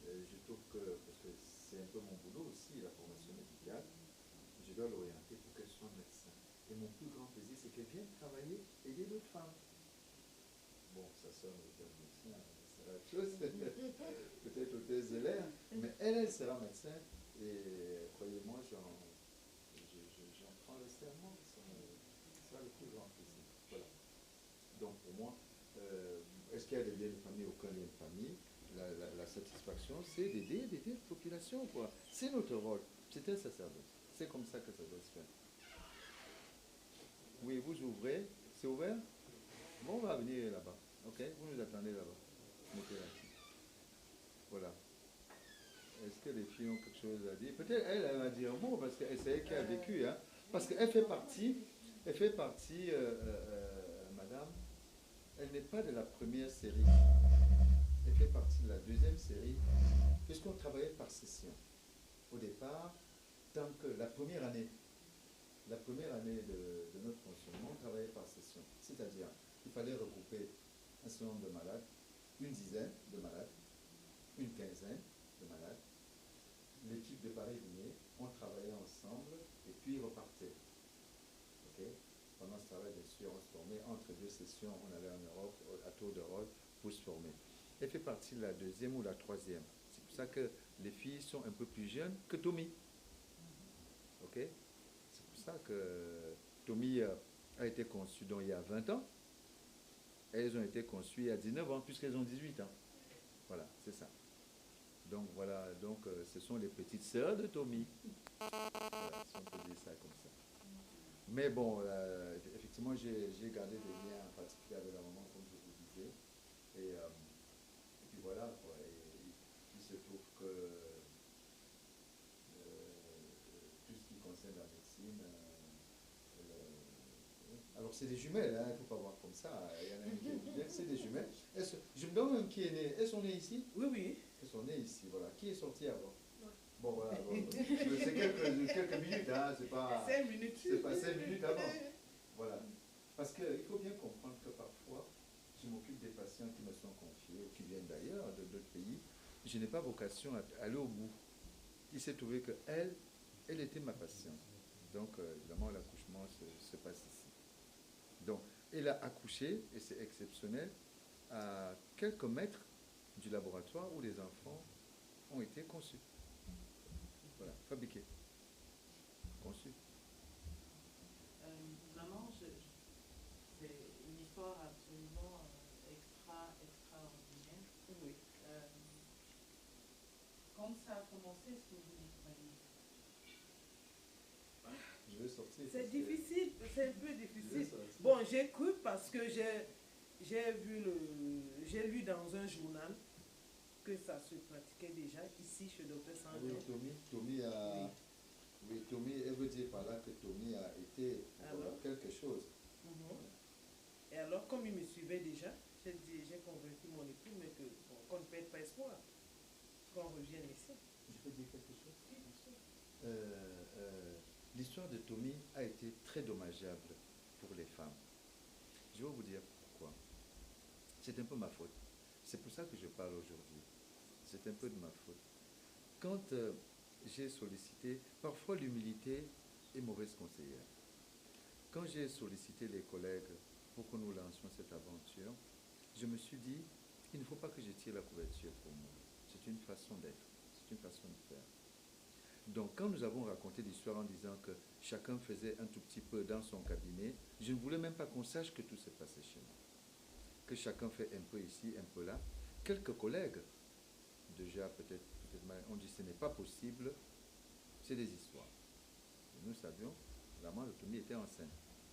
Je trouve que, parce que c'est un peu mon boulot aussi, la formation médicale, je dois l'orienter pour qu'elle soit médecin. Et mon plus grand plaisir, c'est qu'elle vienne travailler, aider d'autres femmes. Bon, sa soeur me dit médecin, c'est la chose, peut-être hôtesse de l'air, mais elle sera médecin, et croyez-moi, j'en prends le serment, ça sera le plus grand plaisir. Voilà. Donc pour moi, est-ce qu'il y a des liens de famille? Aucun lien de famille. La satisfaction, c'est d'aider la population, quoi. C'est notre rôle. C'est un sacerdoce. C'est comme ça que ça doit se faire. Oui, vous ouvrez. C'est ouvert? Bon, on va venir là-bas. Ok? Vous nous attendez là-bas. Mettez là. Voilà. Est-ce que les filles ont quelque chose à dire? Peut-être elle va dire un mot, parce que c'est elle qui a vécu. Hein? Parce qu'elle fait partie, madame, elle n'est pas de la première série. Elle fait partie de la deuxième série, puisqu'on travaillait par session. Au départ, tant que la première année de notre fonctionnement, on travaillait par session. C'est-à-dire, il fallait regrouper un certain nombre de malades, une dizaine de malades, une quinzaine de malades. L'équipe de Paris venait, on travaillait ensemble et puis repartait. Ok? Pendant ce travail, bien sûr, on se formait. Entre deux sessions, on allait en Europe, à tour de rôle, pour se former. Elle fait partie de la deuxième ou la troisième. C'est pour ça que les filles sont un peu plus jeunes que Tommy. Ok? C'est pour ça que Tommy a été conçu donc, il y a 20 ans. Elles ont été conçues il y a 19 ans, puisqu'elles ont 18 ans. Voilà, c'est ça. Donc voilà, donc ce sont les petites sœurs de Tommy. Voilà, si on peut dire ça comme ça. Mais bon, effectivement, j'ai gardé des liens particuliers avec la maman, comme je vous disais. Et puis voilà, quoi. Et il se trouve que tout ce qui concerne la médecine, alors c'est des jumelles, il ne faut pas voir comme ça. Il y en a une qui est jumelle, c'est des jumelles. Je me demande même qui est né. Elles sont nées ici? Oui, oui. Elles sont nées ici, voilà. Qui est sorti avant? Bon, voilà. Bon, c'est quelques minutes, hein, c'est pas... 5 minutes. C'est pas 5 minutes avant. Voilà. Parce qu'il faut bien comprendre que parfois, je m'occupe des patients qui me sont confiés, ou qui viennent d'ailleurs, de d'autres pays. Je n'ai pas vocation à aller au bout. Il s'est trouvé qu'elle, elle était ma patiente. Donc, évidemment, l'accouchement se passe ici. Donc, elle a accouché, et c'est exceptionnel, à quelques mètres du laboratoire où les enfants ont été conçus. Voilà, fabriqués, conçus. Maman, c'est une histoire absolument extraordinaire. Oui. Quand ça a commencé, est-ce que vous y croyez? Je vais sortir. C'est difficile, c'est un peu difficile. sortir. Bon, j'écoute parce que j'ai lu dans un journal que ça se pratiquait déjà ici chez Dr Oui, Sandro. Tommy a... Oui, Tommy, elle veut dire par là que Tommy a été Alors? quelque chose. Mhm. Et alors, comme il me suivait déjà, j'ai convaincu mon époux, mais qu'on ne perde pas espoir, qu'on revienne ici. Je peux dire quelque chose? Oui, bien sûr. L'histoire de Tommy a été très dommageable pour les femmes. Je vais vous dire pourquoi. C'est un peu ma faute. C'est pour ça que je parle aujourd'hui. C'est un peu de ma faute. Quand j'ai sollicité, parfois l'humilité est mauvaise conseillère. Quand j'ai sollicité les collègues pour que nous lancions cette aventure, je me suis dit, il ne faut pas que je tire la couverture pour moi. C'est une façon d'être, c'est une façon de faire. Donc, quand nous avons raconté l'histoire en disant que chacun faisait un tout petit peu dans son cabinet, je ne voulais même pas qu'on sache que tout se passait chez nous. Que chacun fait un peu ici, un peu là. Quelques collègues, déjà peut-être ont dit ce n'est pas possible, c'est des histoires. Et nous savions, la maman de Tommy était enceinte.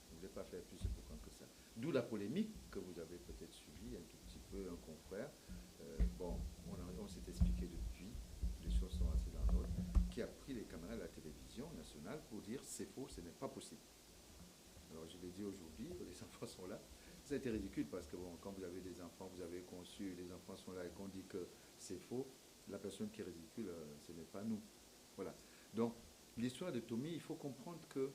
On ne voulait pas faire plus important que ça. D'où la polémique que vous avez peut-être suivie un tout petit peu, un confrère. Bon, on s'est expliqué depuis, les choses sont assez dans l'ordre, qui a pris les caméras de la télévision nationale pour dire c'est faux, ce n'est pas possible. Alors je l'ai dit aujourd'hui, les enfants sont là. Ça a été ridicule parce que bon, quand vous avez des enfants, vous avez conçu, les enfants sont là et qu'on dit que c'est faux, la personne qui est ridicule, ce n'est pas nous. Voilà. Donc, l'histoire de Tommy, il faut comprendre que,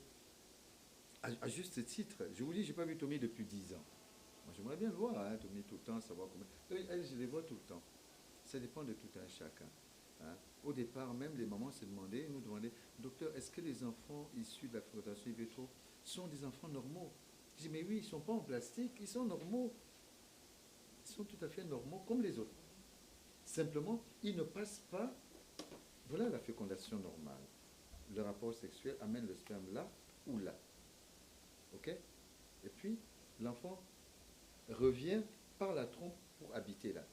à juste titre, je vous dis, je n'ai pas vu Tommy depuis 10 ans. Moi, j'aimerais bien le voir, hein, Tommy, tout le temps, savoir comment... Elle, je les vois tout le temps. Ça dépend de tout un chacun. Hein. Au départ, même les mamans se demandaient, nous demandaient, docteur, est-ce que les enfants issus de la fécondation in vitro sont des enfants normaux? Je dis, mais oui, ils ne sont pas en plastique, ils sont normaux. Ils sont tout à fait normaux, comme les autres. Simplement, ils ne passent pas, voilà la fécondation normale. Le rapport sexuel amène le sperme là ou là. Ok? Et puis, l'enfant revient par la trompe pour habiter là.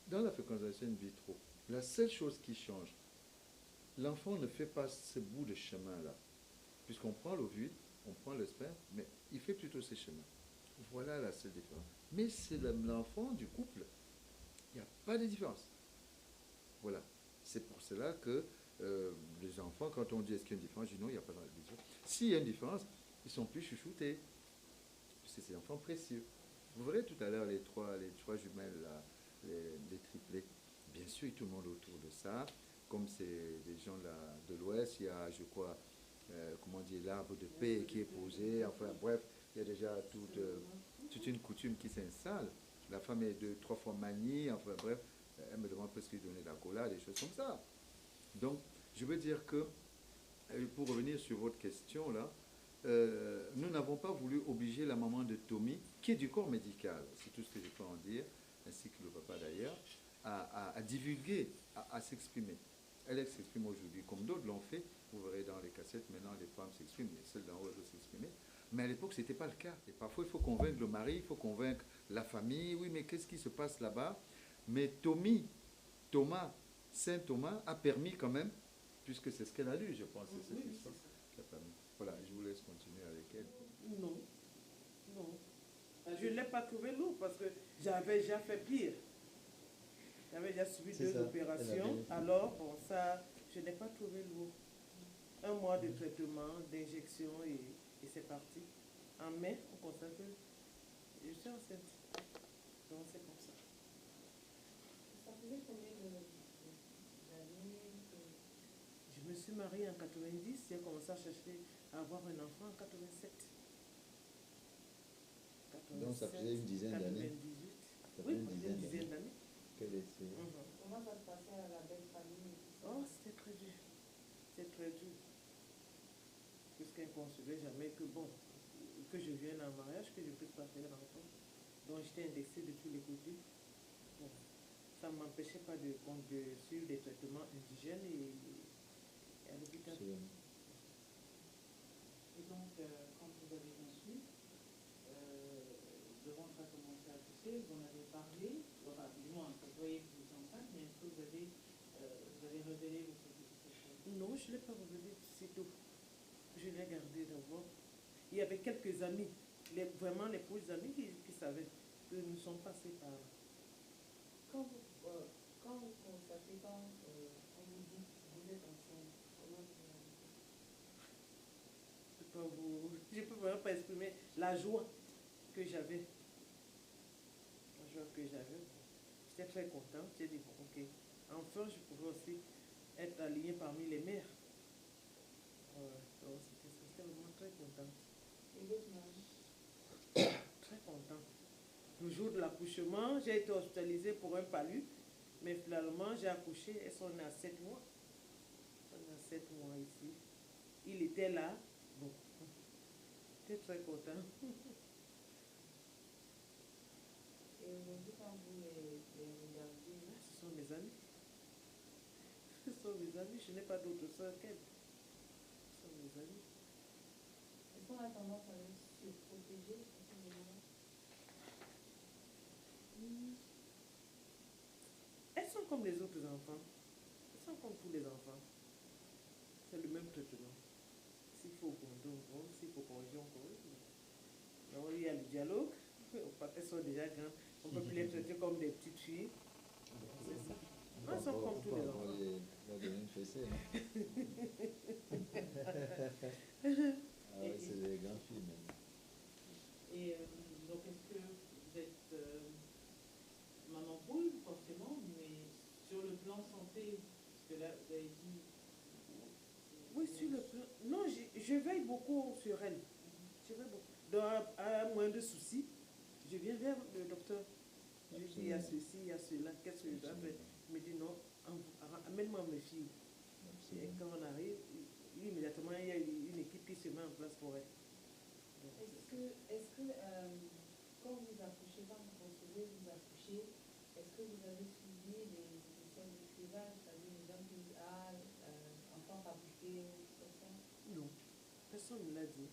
Dans la fécondation in vitro, la seule chose qui change, l'enfant ne fait pas ce bout de chemin-là. Puisqu'on prend l'ovule, on prend le sperme, mais il fait plutôt ces chemins. Voilà la seule différence. Mais c'est l'enfant du couple. Il n'y a pas de différence. Voilà. C'est pour cela que les enfants, quand on dit est-ce qu'il y a une différence, je dis non, il n'y a pas de différence. S'il y a une différence, ils sont plus chouchoutés. C'est des enfants précieux. Vous verrez tout à l'heure les trois jumelles, là, les triplés. Bien sûr, tout le monde autour de ça. comme c'est des gens là, de l'Ouest, il y a, je crois, comment dire, l'arbre de paix qui est posé. Enfin, bref, il y a déjà toute une coutume qui s'installe. La femme est 2-3 fois maniée. Enfin, bref, elle me demande presque de donner la cola, des choses comme ça. Donc, je veux dire que, pour revenir sur votre question là, nous n'avons pas voulu obliger la maman de Tommy, qui est du corps médical, c'est tout ce que je peux en dire, ainsi que le papa d'ailleurs, à divulguer, à s'exprimer. Elle s'exprime aujourd'hui comme d'autres l'ont fait. Vous verrez dans les cassettes, maintenant les femmes s'expriment, celles d'en haut doivent s'exprimer. Mais à l'époque, ce n'était pas le cas. Et parfois, il faut convaincre le mari, il faut convaincre la famille. Oui, mais qu'est-ce qui se passe là-bas? Mais Saint Thomas a permis quand même, puisque c'est ce qu'elle a lu, je pense, c'est cette histoire. Voilà, je vous laisse continuer avec elle. Non, non. Je ne l'ai pas trouvé lourd parce que j'avais déjà fait pire. J'avais déjà subi 2 opérations. Alors, bon, ça, je n'ai pas trouvé lourd. 1 mois de traitement, d'injection et c'est parti. En mai, on constate que je suis enceinte. Donc, c'est comme ça. Ça faisait combien d'années Je me suis mariée en 90, j'ai commencé à chercher à avoir un enfant en 87. Donc ça faisait une dizaine d'années. 98. Oui, une dizaine d'années. Comment ça se passait à la belle famille? Oh, c'était très dur. C'était très dur. Puisqu'elle ne concevait jamais que bon, que je vienne en mariage, que je puisse pas faire l'enfant. Donc j'étais indexée de tous les côtés. Bon, ça ne m'empêchait pas de suivre des traitements indigènes et à l'hôpital. Et donc, quand vous avez conçu, le ventre a commencé à pousser, vous en avez parlé, enfin, du moins, vous voyez que vous êtes enceinte, mais est-ce que vous avez révélé votre grossesse? Non, je ne l'ai pas révélé, c'est tout. Je l'ai gardé d'abord. Il y avait quelques amis, vraiment les pauvres amis qui savaient que nous sommes passés par là. Quand vous constatez, quand on vous dit que vous êtes enceinte, comment vous Je ne peux vraiment pas exprimer la joie que j'avais. La joie que j'avais. J'étais très contente. J'ai dit, bon, ok, enfin, je pouvais aussi être alignée parmi les mères. Donc, j'étais vraiment très contente. Et votre mari? Très contente. Le jour de l'accouchement, j'ai été hospitalisée pour un palu, mais finalement, j'ai accouché et on est à 7 mois. On est à 7 mois ici. Il était là. Bon, j'étais très content. Et aujourd'hui, quand vous les regardez, Ce sont mes amis. Ce sont mes amis. Je n'ai pas d'autres soeurs qu'elles. Ce sont mes amis. est-ce qu'on a tendance à les surprotéger à ce moment-là? Elles sont comme les autres enfants. Elles sont comme tous les enfants. C'est le même traitement. S'il faut qu'on s'il faut corriger, on corrige. Donc il y a le dialogue. Elles sont déjà grandes. On ne peut plus les traiter comme des petites filles. C'est ça. Elles sont comme tous les enfants. Ah oui, c'est des grandes filles même. Et donc, est-ce que vous êtes maman poule, forcément, mais sur le plan santé, parce que là, vous avez dit... Oui, sur le plan... Non, je veille beaucoup sur elle. Je veille beaucoup. Donc, à moins de soucis, je viens vers le docteur. Je dis, il y a ceci, il y a cela, qu'est-ce que je dois faire? Il me dit, non, amène-moi mes filles. Et quand on arrive, immédiatement, il y a une équipe qui se met en place pour elle. Est-ce que quand vous accouchez, quand vous concevez, vous accouchez, est-ce que vous avez suivi les essais de clivage, c'est-à-dire les gens qui disent, enfant fabriqué, comme ça? Non, personne ne l'a dit.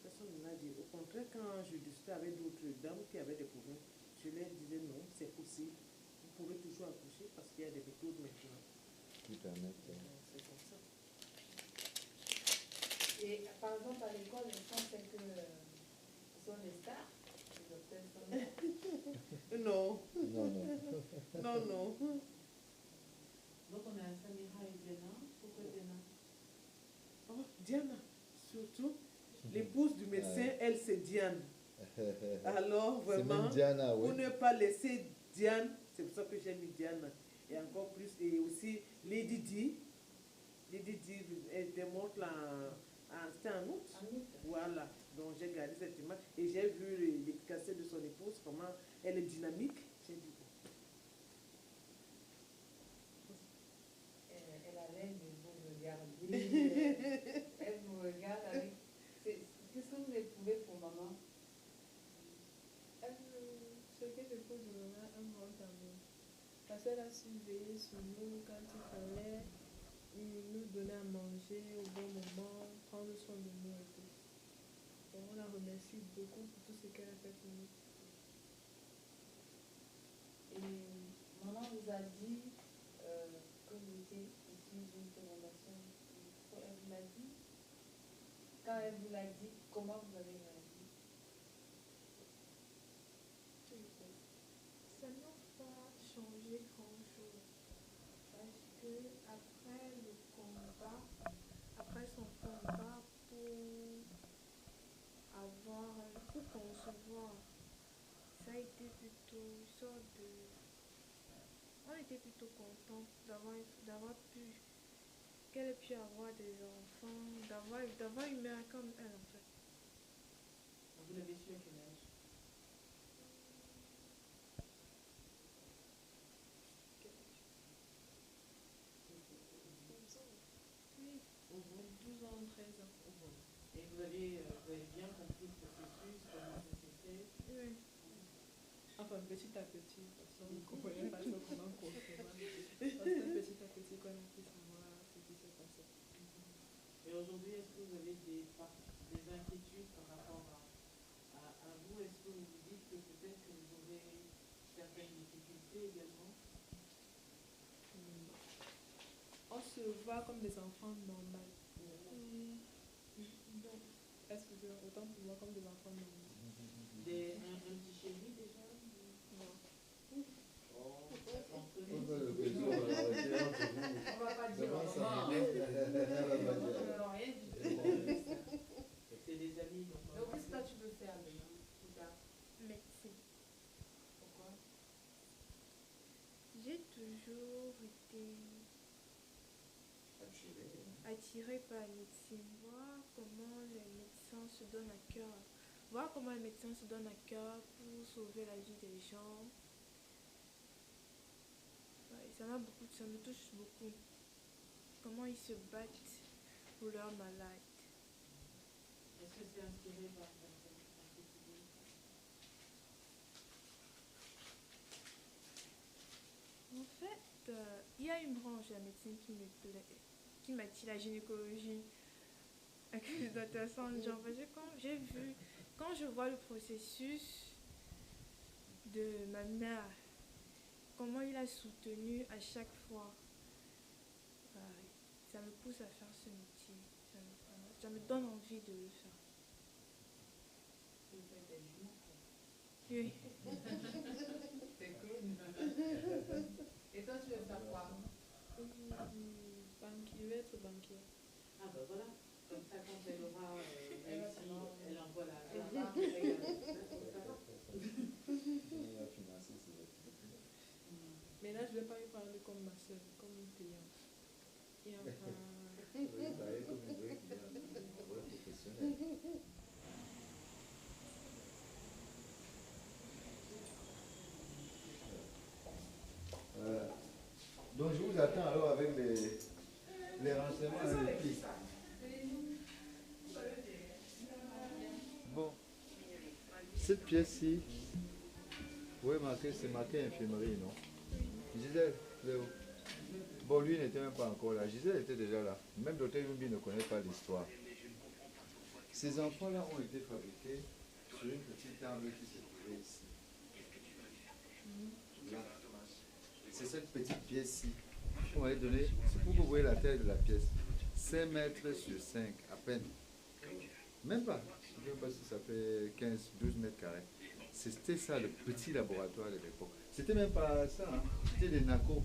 Personne ne l'a dit. Au contraire, quand je discutais avec d'autres dames qui avaient des problèmes, je leur disais non, c'est possible. Vous pouvez toujours accoucher parce qu'il y a des méthodes maintenant. Qui permettent. C'est comme ça. Et par exemple, à l'école, je pense que ce sont des stars. Les docteurs sont Non. Non. Non, non. Donc on a Samira et Diana. Pourquoi Diana? Oh, Diana, surtout, l'épouse du médecin, elle, c'est Diane. Alors, vraiment, Diana, oui. pour ne pas laisser Diane, c'est pour ça que j'ai mis Diana. Et encore plus, et aussi Lady Di. Lady Di, elle démontre c'était en août. Voilà. Donc j'ai gardé cette image et j'ai vu les cassettes de son épouse, comment elle est dynamique. J'ai dit, Elle a l'air de vous regarder. Elle vous regarde avec. Qu'est-ce que vous éprouvez pour maman? Ce que je peux donner un grand amour. Parce qu'elle a su veiller sur nous quand il fallait, nous donner à manger au bon moment, prendre soin de nous et tout. Donc on la remercie beaucoup pour tout ce qu'elle a fait pour nous. Et maman vous a dit que vous étiez issue d'une fondation. Elle vous l'a dit? Quand elle vous l'a dit, comment vous avez réagi? Ça n'a pas changé grand-chose. Parce que après son combat pour concevoir, ça a été plutôt une sorte de... On était plutôt contents d'avoir pu, qu'elle ait pu avoir des enfants, d'avoir une mère comme elle en fait. vous l'avez su à quel âge? Oui, 12 ans, 13 ans. Et vous avez bien compris le processus, comment ça s'est fait? Oui. Enfin, petit à petit, parce qu'on ne comprenait pas trop comment concevoir. Parce que petit à petit, qu'on a pu savoir ce qui s'est passé. Et aujourd'hui, est-ce que vous avez des inquiétudes par rapport à vous? Est-ce que vous vous dites que peut-être que vous aurez certaines difficultés également? On se voit comme des enfants normaux. Donc, excusez-moi, autant pour moi comme des enfants normaux. Un petit chéri déjà? Non. On va pas dire maman. C'est des amis. Donc qu'est-ce que tu veux faire demain, plus tard? Médecine. Pourquoi? J'ai toujours été attirée par la médecine. Voir comment les médecins se donnent à cœur. Voir comment les médecins se donnent à cœur pour sauver la vie des gens. Ouais, ça me touche beaucoup. Comment ils se battent pour leurs malades. Est-ce que c'est inspiré par quelqu'un en particulier? En fait, il y a une branche de la médecine qui me plaît, qui m'attire, la gynécologie. C'est intéressant, genre, parce que quand je vois le processus de ma mère, comment il a soutenu à chaque fois, ça me pousse à faire ce métier. Ça me donne envie de le faire. Vous faites des jumeaux, quoi. Oui. C'est cool. Et toi, tu veux faire quoi? Je vais être banquier. Ah ben voilà, comme ça quand elle aura réussi, elle envoie la Mais là, je ne vais pas lui parler comme ma soeur, comme une cliente. Et enfin... Donc je vous attends alors avec les renseignements. Bon, cette pièce-ci, vous voyez marqué, c'est marqué infirmerie, non? Gisèle, Léo. Bon, lui n'était même pas encore là. Gisèle était déjà là. Même Dr Yumbi ne connaît pas l'histoire. Ces enfants-là ont été fabriqués sur une petite table qui se trouvait ici. Là. C'est cette petite pièce-ci. On m'avait donné, c'est pour que vous voyez la taille de la pièce. 5 mètres sur 5, à peine. Même pas. Je ne sais pas si ça fait 15, 12 mètres carrés. C'était ça le petit laboratoire de l'époque. C'était même pas ça, hein. C'était des NACO.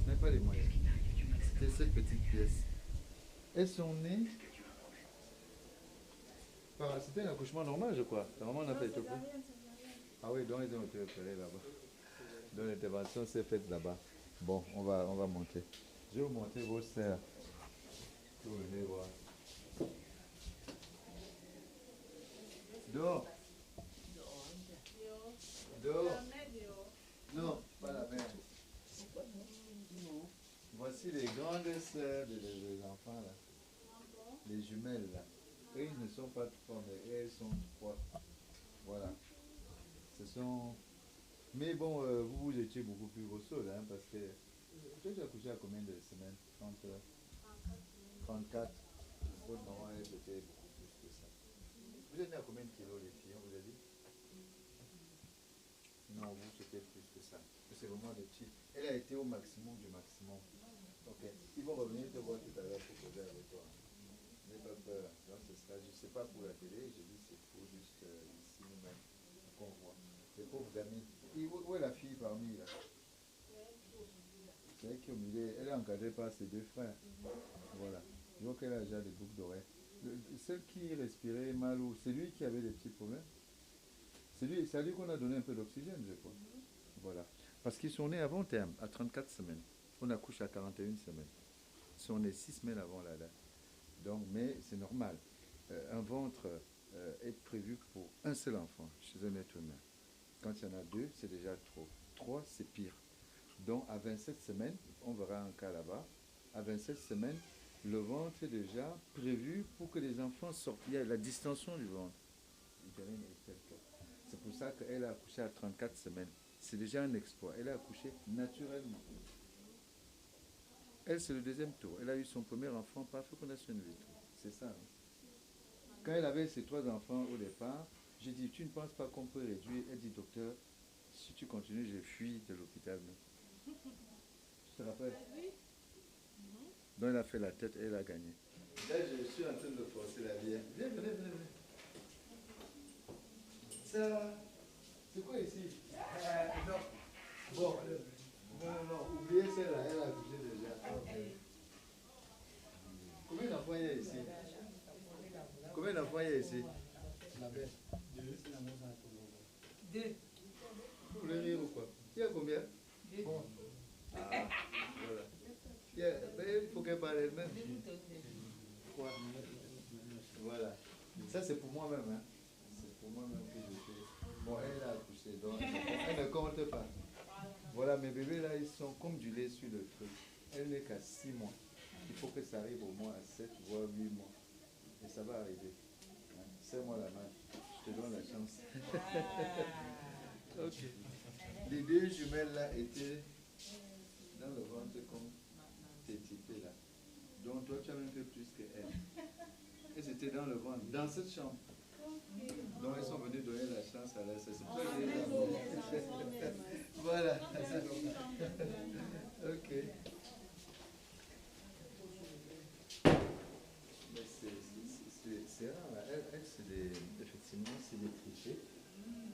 Même pas les moyens. C'était cette petite pièce. Elles sont nées. C'était un accouchement normal, je crois. Ta maman n'a pas été opérée. Ah oui, donc ils ont été opérés là-bas. Donc l'intervention s'est faite là-bas. Bon, on va monter. Je vais vous montrer vos serres. Vous venez voir. Dehors. Dehors. Non, pas la mer. Voici les grandes sœurs des enfants là. Les jumelles là. Eux, ils ne sont pas trois, mais elles sont trois. Voilà. Ce sont... Mais bon, vous étiez beaucoup plus grosso là, hein, parce que... Toi, tu as couché à combien de semaines? 30, 34. Votre maman, elle était beaucoup plus que ça. Vous êtes né à combien de kilos les filles, on vous a dit? Non, vous, c'était plus que ça. C'est vraiment des petits. Elle a été au maximum du maximum. Ok. Ils vont revenir te voir tout à l'heure pour causer avec toi. N'aie pas peur. Donc, ce sera juste, c'est pas pour la télé, j'ai dit c'est pour juste ici nous-mêmes qu'on voit. Les pauvres amis. Et où est la fille parmi là? C'est elle qui est au milieu. Elle est encadrée par ses deux frères. Voilà. Je vois qu'elle a déjà des boucles d'oreilles. Celle qui respirait mal, c'est lui qui avait des petits problèmes. C'est à lui qu'on a donné un peu d'oxygène, je crois. Voilà. Parce qu'ils sont nés avant terme, à 34 semaines. On accouche à 41 semaines. Ils sont nés 6 semaines avant la date. Donc, mais c'est normal. Un ventre est prévu pour un seul enfant chez un être humain. Quand il y en a 2, c'est déjà trop. 3, c'est pire. Donc, à 27 semaines, on verra un cas là-bas, à 27 semaines, le ventre est déjà prévu pour que les enfants sortent. Il y a la distension du ventre. C'est pour ça qu'elle a accouché à 34 semaines. C'est déjà un exploit. Elle a accouché naturellement. Elle, c'est le deuxième tour. Elle a eu son premier enfant par fécondation in vitro. C'est ça. Hein. Quand elle avait ses 3 enfants au départ, j'ai dit, tu ne penses pas qu'on peut réduire? Elle dit, docteur, si tu continues, je fuis de l'hôpital. Tu te rappelles? Oui. Donc elle a fait la tête et elle a gagné. Là, je suis en train de forcer la vie. Viens, venez. Ça, c'est quoi ici? Non. Bon, non, oubliez celle-là, elle a accouché déjà. Combien d'enfants il y a ici? Combien d'enfants il y a ici? Deux. Vous voulez rire ou quoi? Il y a combien? Deux. Ah, voilà. Il faut qu'elle parle elle-même. Quoi? Voilà. Ça, c'est pour moi-même. Hein. C'est pour moi-même que je fais. Bon, elle a accouché, donc elle ne compte pas. Voilà, mes bébés là, ils sont comme du lait sur le feu. Elle n'est qu'à 6 mois. Il faut que ça arrive au moins à 7 voire 8 mois. Et ça va arriver. Hein? Serre-moi la main. Je te donne la chance. Ok. Les 2 jumelles là étaient dans le ventre comme tes typés là. Donc toi, tu as même fait plus qu'elle. Elles étaient dans le ventre, dans cette chambre. Donc elles sont venues donner la chance à la sœur. C'est pour ça que j'ai voilà. Ok. Mais c'est rare. Là. Elle effectivement, c'est des trichés.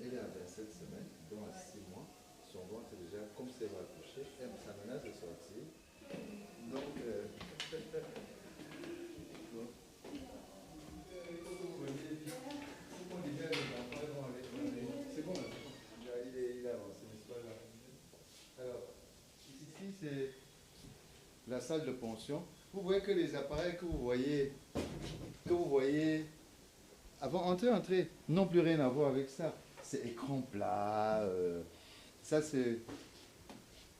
Elle est à 27 semaines, donc à 6 mois. Son ventre est déjà, comme si elle va accoucher, ça menace de sortir. Donc, il est avancé, n'est-ce pas là? Alors, ici c'est la salle de pension. Vous voyez que les appareils que vous voyez, avant, entrez, n'ont plus rien à voir avec ça. C'est écran plat, ça c'est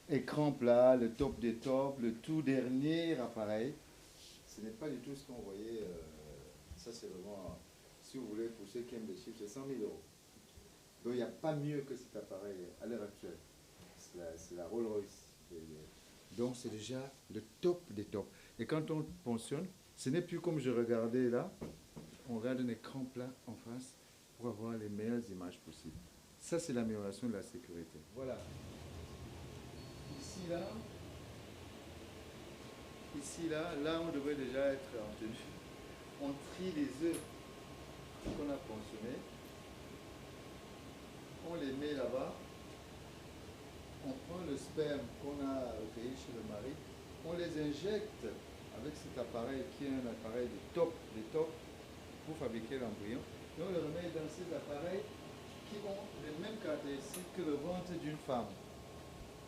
écran plat, le top des tops, le tout dernier appareil. Ce n'est pas du tout ce qu'on voyait. Ça c'est vraiment, si vous voulez, pour ceux qui aiment les chiffres, c'est 100 000 euros. Donc il n'y a pas mieux que cet appareil à l'heure actuelle. C'est la Rolls-Royce. Donc c'est déjà le top des tops. Et quand on pensionne, ce n'est plus comme je regardais là. On regarde un écran plat en face pour avoir les meilleures images possibles. Ça c'est l'amélioration de la sécurité. Voilà. Ici là on devrait déjà être en tenue. On trie les œufs qu'on a pensionnés. On les met là-bas. On prend le sperme qu'on a recueilli chez le mari. On les injecte avec cet appareil qui est un appareil de top, pour fabriquer l'embryon. Et on le remet dans ces appareils qui ont les mêmes caractéristiques que le ventre d'une femme.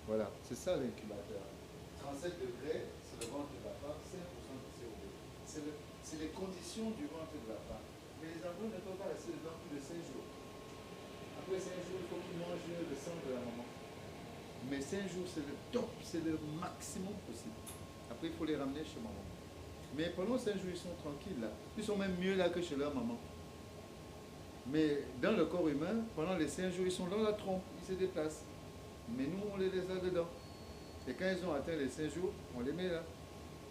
Voilà, c'est ça l'incubateur. 37 degrés, c'est le ventre de la femme, 5% de CO2. C'est les conditions du ventre de la femme. Mais les embryons ne peuvent pas rester dedans plus de 5 jours. Après 5 jours, il faut qu'ils mangent le sang de la maman. Mais 5 jours, c'est le top, c'est le maximum possible. Après, il faut les ramener chez maman. Mais pendant 5 jours, ils sont tranquilles là. Ils sont même mieux là que chez leur maman. Mais dans le corps humain, pendant les 5 jours, ils sont dans la trompe, ils se déplacent. Mais nous, on les a dedans. Et quand ils ont atteint les 5 jours, on les met là.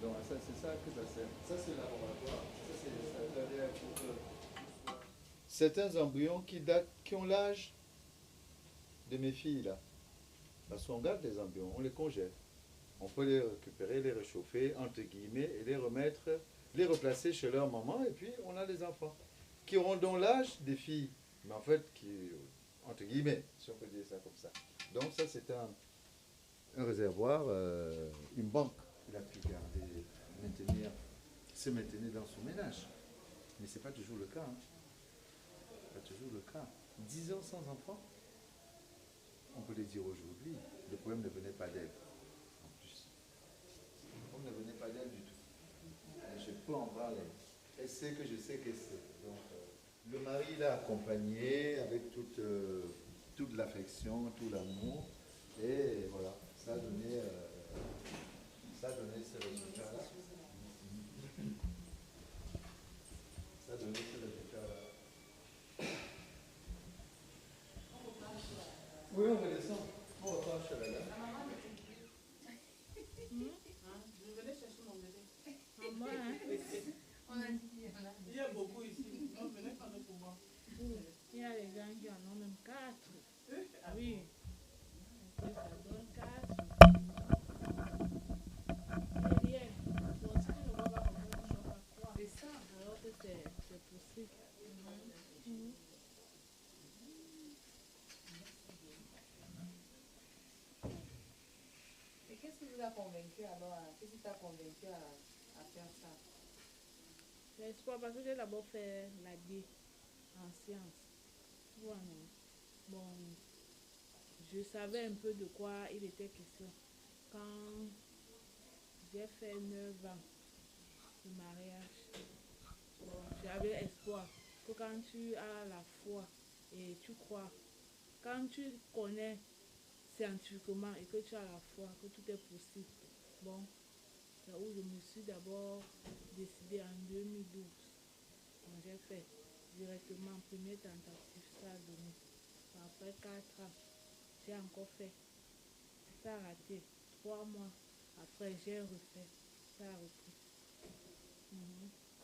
Donc ça, c'est ça que ça sert. Ça, c'est le laboratoire. Ça, c'est les stadiaires pour que... Certains embryons qui ont l'âge de mes filles là. Parce qu'on garde les embryons, on les congèle. On peut les récupérer, les réchauffer, entre guillemets, et les remettre, les replacer chez leur maman, et puis on a les enfants. Qui auront donc l'âge des filles. Mais en fait, qui, entre guillemets, si on peut dire ça comme ça. Donc ça, c'est un réservoir, une banque qu'il a pu garder, se maintenir dans son ménage. Mais ce n'est pas toujours le cas. Hein. Pas toujours le cas. 10 ans sans enfant, on peut le dire aujourd'hui, le problème ne venait pas d'elle. En plus, le problème ne venait pas d'elle du tout. Et je peux en parler. Elle sait que je sais qu'elle sait. Donc, le mari l'a accompagnée avec toute l'affection, tout l'amour. Et voilà, ça a donné ce résultat-là. Ça a donné ce résultat-là. Oui, on redescend. On repart chez la dame. Je venais chercher mon bébé. Moi, hein. Il y a beaucoup ici. Non, venez prendre pour moi. Il y a les gens qui en ont même 4. Oui. Ça donne 4. Et rien. Bon, si tu ne vois pas comment on chope à 3. C'est ça. Alors que c'est possible. Et qu'est-ce qui vous a convaincu alors? Qu'est-ce qui t'a convaincu à faire ça? L'espoir, parce que j'ai d'abord fait la D en sciences. Voilà. Bon, je savais un peu de quoi il était question. Quand j'ai fait 9 ans de mariage, bon, j'avais espoir que quand tu as la foi et tu crois, quand tu connais scientifiquement et que tu as la foi, que tout est possible, bon, c'est où je me suis d'abord décidée en 2012. Donc j'ai fait directement, première tentative, ça a donné. Après 4 ans, j'ai encore fait. Ça a raté. 3 mois après, j'ai refait. Ça a repris.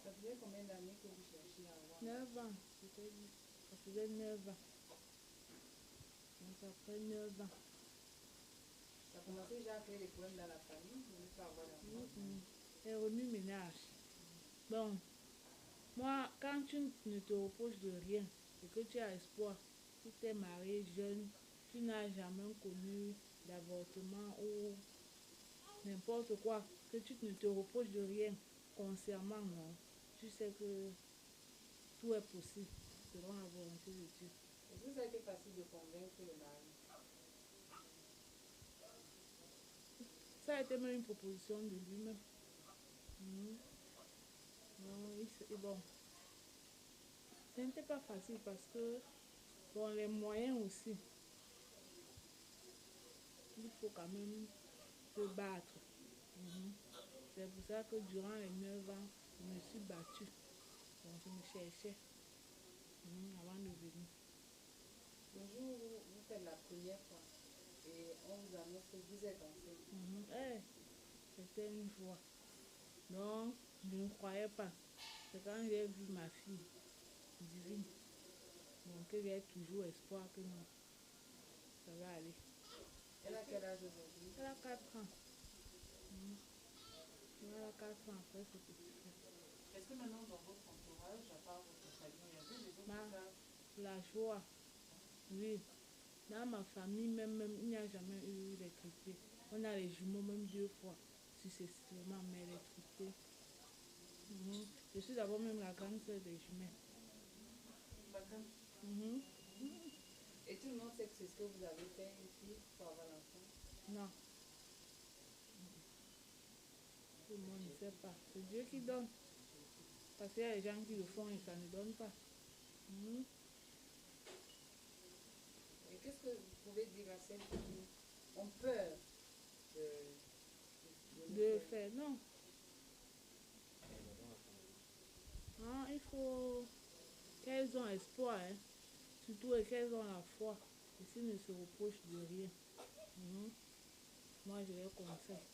Ça faisait combien d'années que vous cherchiez à avoir? 9 ans, ça faisait 9 ans. Donc après 9 ans. Ça a commencé déjà à créer des problèmes dans la famille, vous ne voulez pas avoir d'enfants? Et revenu ménage. Bon, moi, quand tu ne te reproches de rien et que tu as espoir, tu t'es marié jeune, tu n'as jamais connu d'avortement ou n'importe quoi, que tu ne te reproches de rien concernant, non, tu sais que tout est possible selon la volonté de Dieu. Est-ce que ça a été facile de convaincre le mari? Ça a été même une proposition de lui-même. Bon, ce n'était pas facile parce que, bon, les moyens aussi, il faut quand même se battre. C'est pour ça que durant les 9 ans, je me suis battue. Donc, je me cherchais avant de venir. Le jour où vous faites la première fois et on vous annonce que vous êtes enceinte. C'était une joie. Donc, je ne croyais pas. C'est quand j'ai vu ma fille divine. Donc, j'ai toujours espoir que non, ça va aller. Elle a quel âge aujourd'hui? Elle a 4 ans. Elle a 4 ans après ce petit frère. Est-ce que maintenant dans votre entourage, à part votre famille, il y avait des autres cas? La joie, oui. Dans ma famille, même il n'y a jamais eu les triplés. On a les jumeaux même 2 fois successivement, mais les triplés. Je suis d'abord même la grande sœur des jumelles. Et tout le monde sait que c'est ce que vous avez fait ici pour avoir l'enfant? Non. Tout le monde ne sait pas. C'est Dieu qui donne. Parce qu'il y a des gens qui le font et ça ne donne pas. Et qu'est-ce que vous pouvez dire à celles qui ont peur de faire? Non. Hein, il faut qu'elles ont espoir, hein. Surtout qu'elles ont la foi. Et s'ils ne se reprochent de rien. Moi, je les conseille.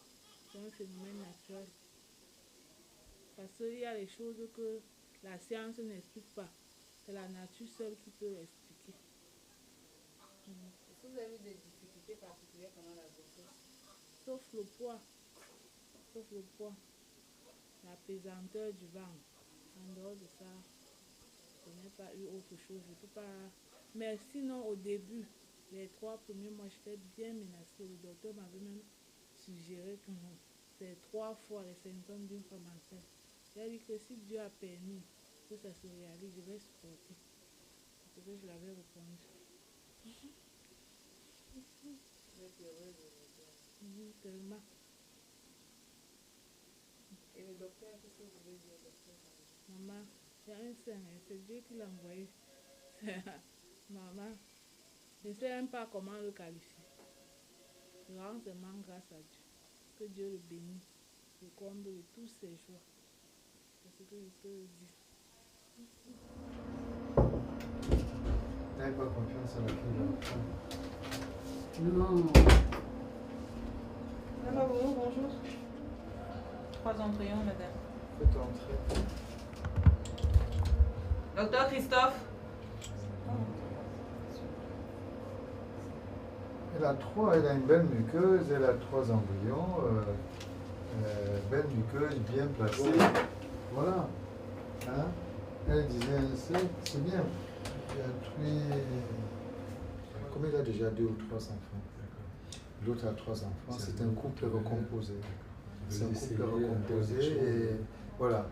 C'est un phénomène naturel. Parce qu'il y a des choses que la science n'explique pas. C'est la nature seule qui peut l'expliquer. Est-ce que vous avez eu des difficultés particulières pendant la grossesse? Sauf le poids. Sauf le poids. La pesanteur du ventre. En dehors de ça, je n'ai pas eu autre chose. Je peux pas. Mais sinon, au début, les 3 premiers mois, j'étais bien menacée. Le docteur m'avait même suggéré que non. C'est 3 fois les symptômes d'une femme enceinte. Il a dit que si Dieu a permis que ça se réalise, je vais supporter. C'est ce que je l'avais répondu. Vous êtes heureuse aujourd'hui? Tellement. Et le docteur, qu'est-ce que vous voulez dire au docteur? Maman, il y a un sein, c'est Dieu qui l'a envoyé. Maman, je ne sais même pas comment le qualifier. Je rends seulement grâce à Dieu. Que Dieu le bénisse, le comble de tous ses joies. C'est ce que je peux dire. N'avez pas confiance en la fille. Non. Alors, bonjour. 3 embryons, madame. Faites entrer. Docteur Christophe. Elle a une belle muqueuse, elle a 3 embryons, belle muqueuse, bien placée. Voilà. Hein? Elle disait, c'est bien. Comme il a déjà 2 ou 3 enfants. L'autre a 3 enfants. C'est un couple recomposé. C'est un couple recomposé et voilà.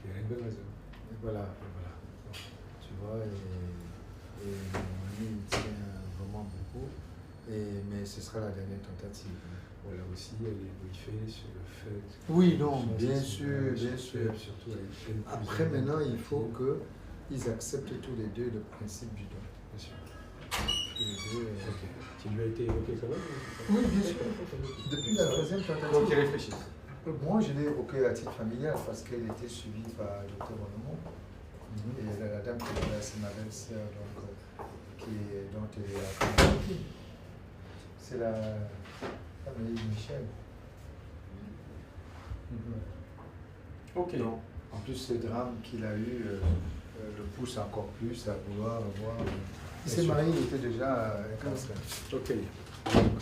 Il y a une bonne raison. Et voilà. Tu vois, et lui, il tient vraiment beaucoup. Mais ce sera la dernière tentative. Voilà aussi, elle est briefée sur le fait. Oui, non, bien sûr, bien sûr. Surtout Après, maintenant, il faut qu'ils acceptent tous les deux le principe du don. Bien sûr. Tous les deux. Qui lui a été évoqué quand même? Oui, bien sûr. Depuis la 3e tentative. Donc il réfléchit. Moi, je l'ai évoqué à titre familial parce qu'elle était suivie par le Dr Renaud. Et la dame qui est là, c'est ma belle-sœur, dont elle est la copine. C'est la famille de Michel. Ok. Donc, en plus, ce drame qu'il a eu le pousse encore plus à vouloir avoir. Il s'est marié, il était déjà un cancer. Ok. Donc,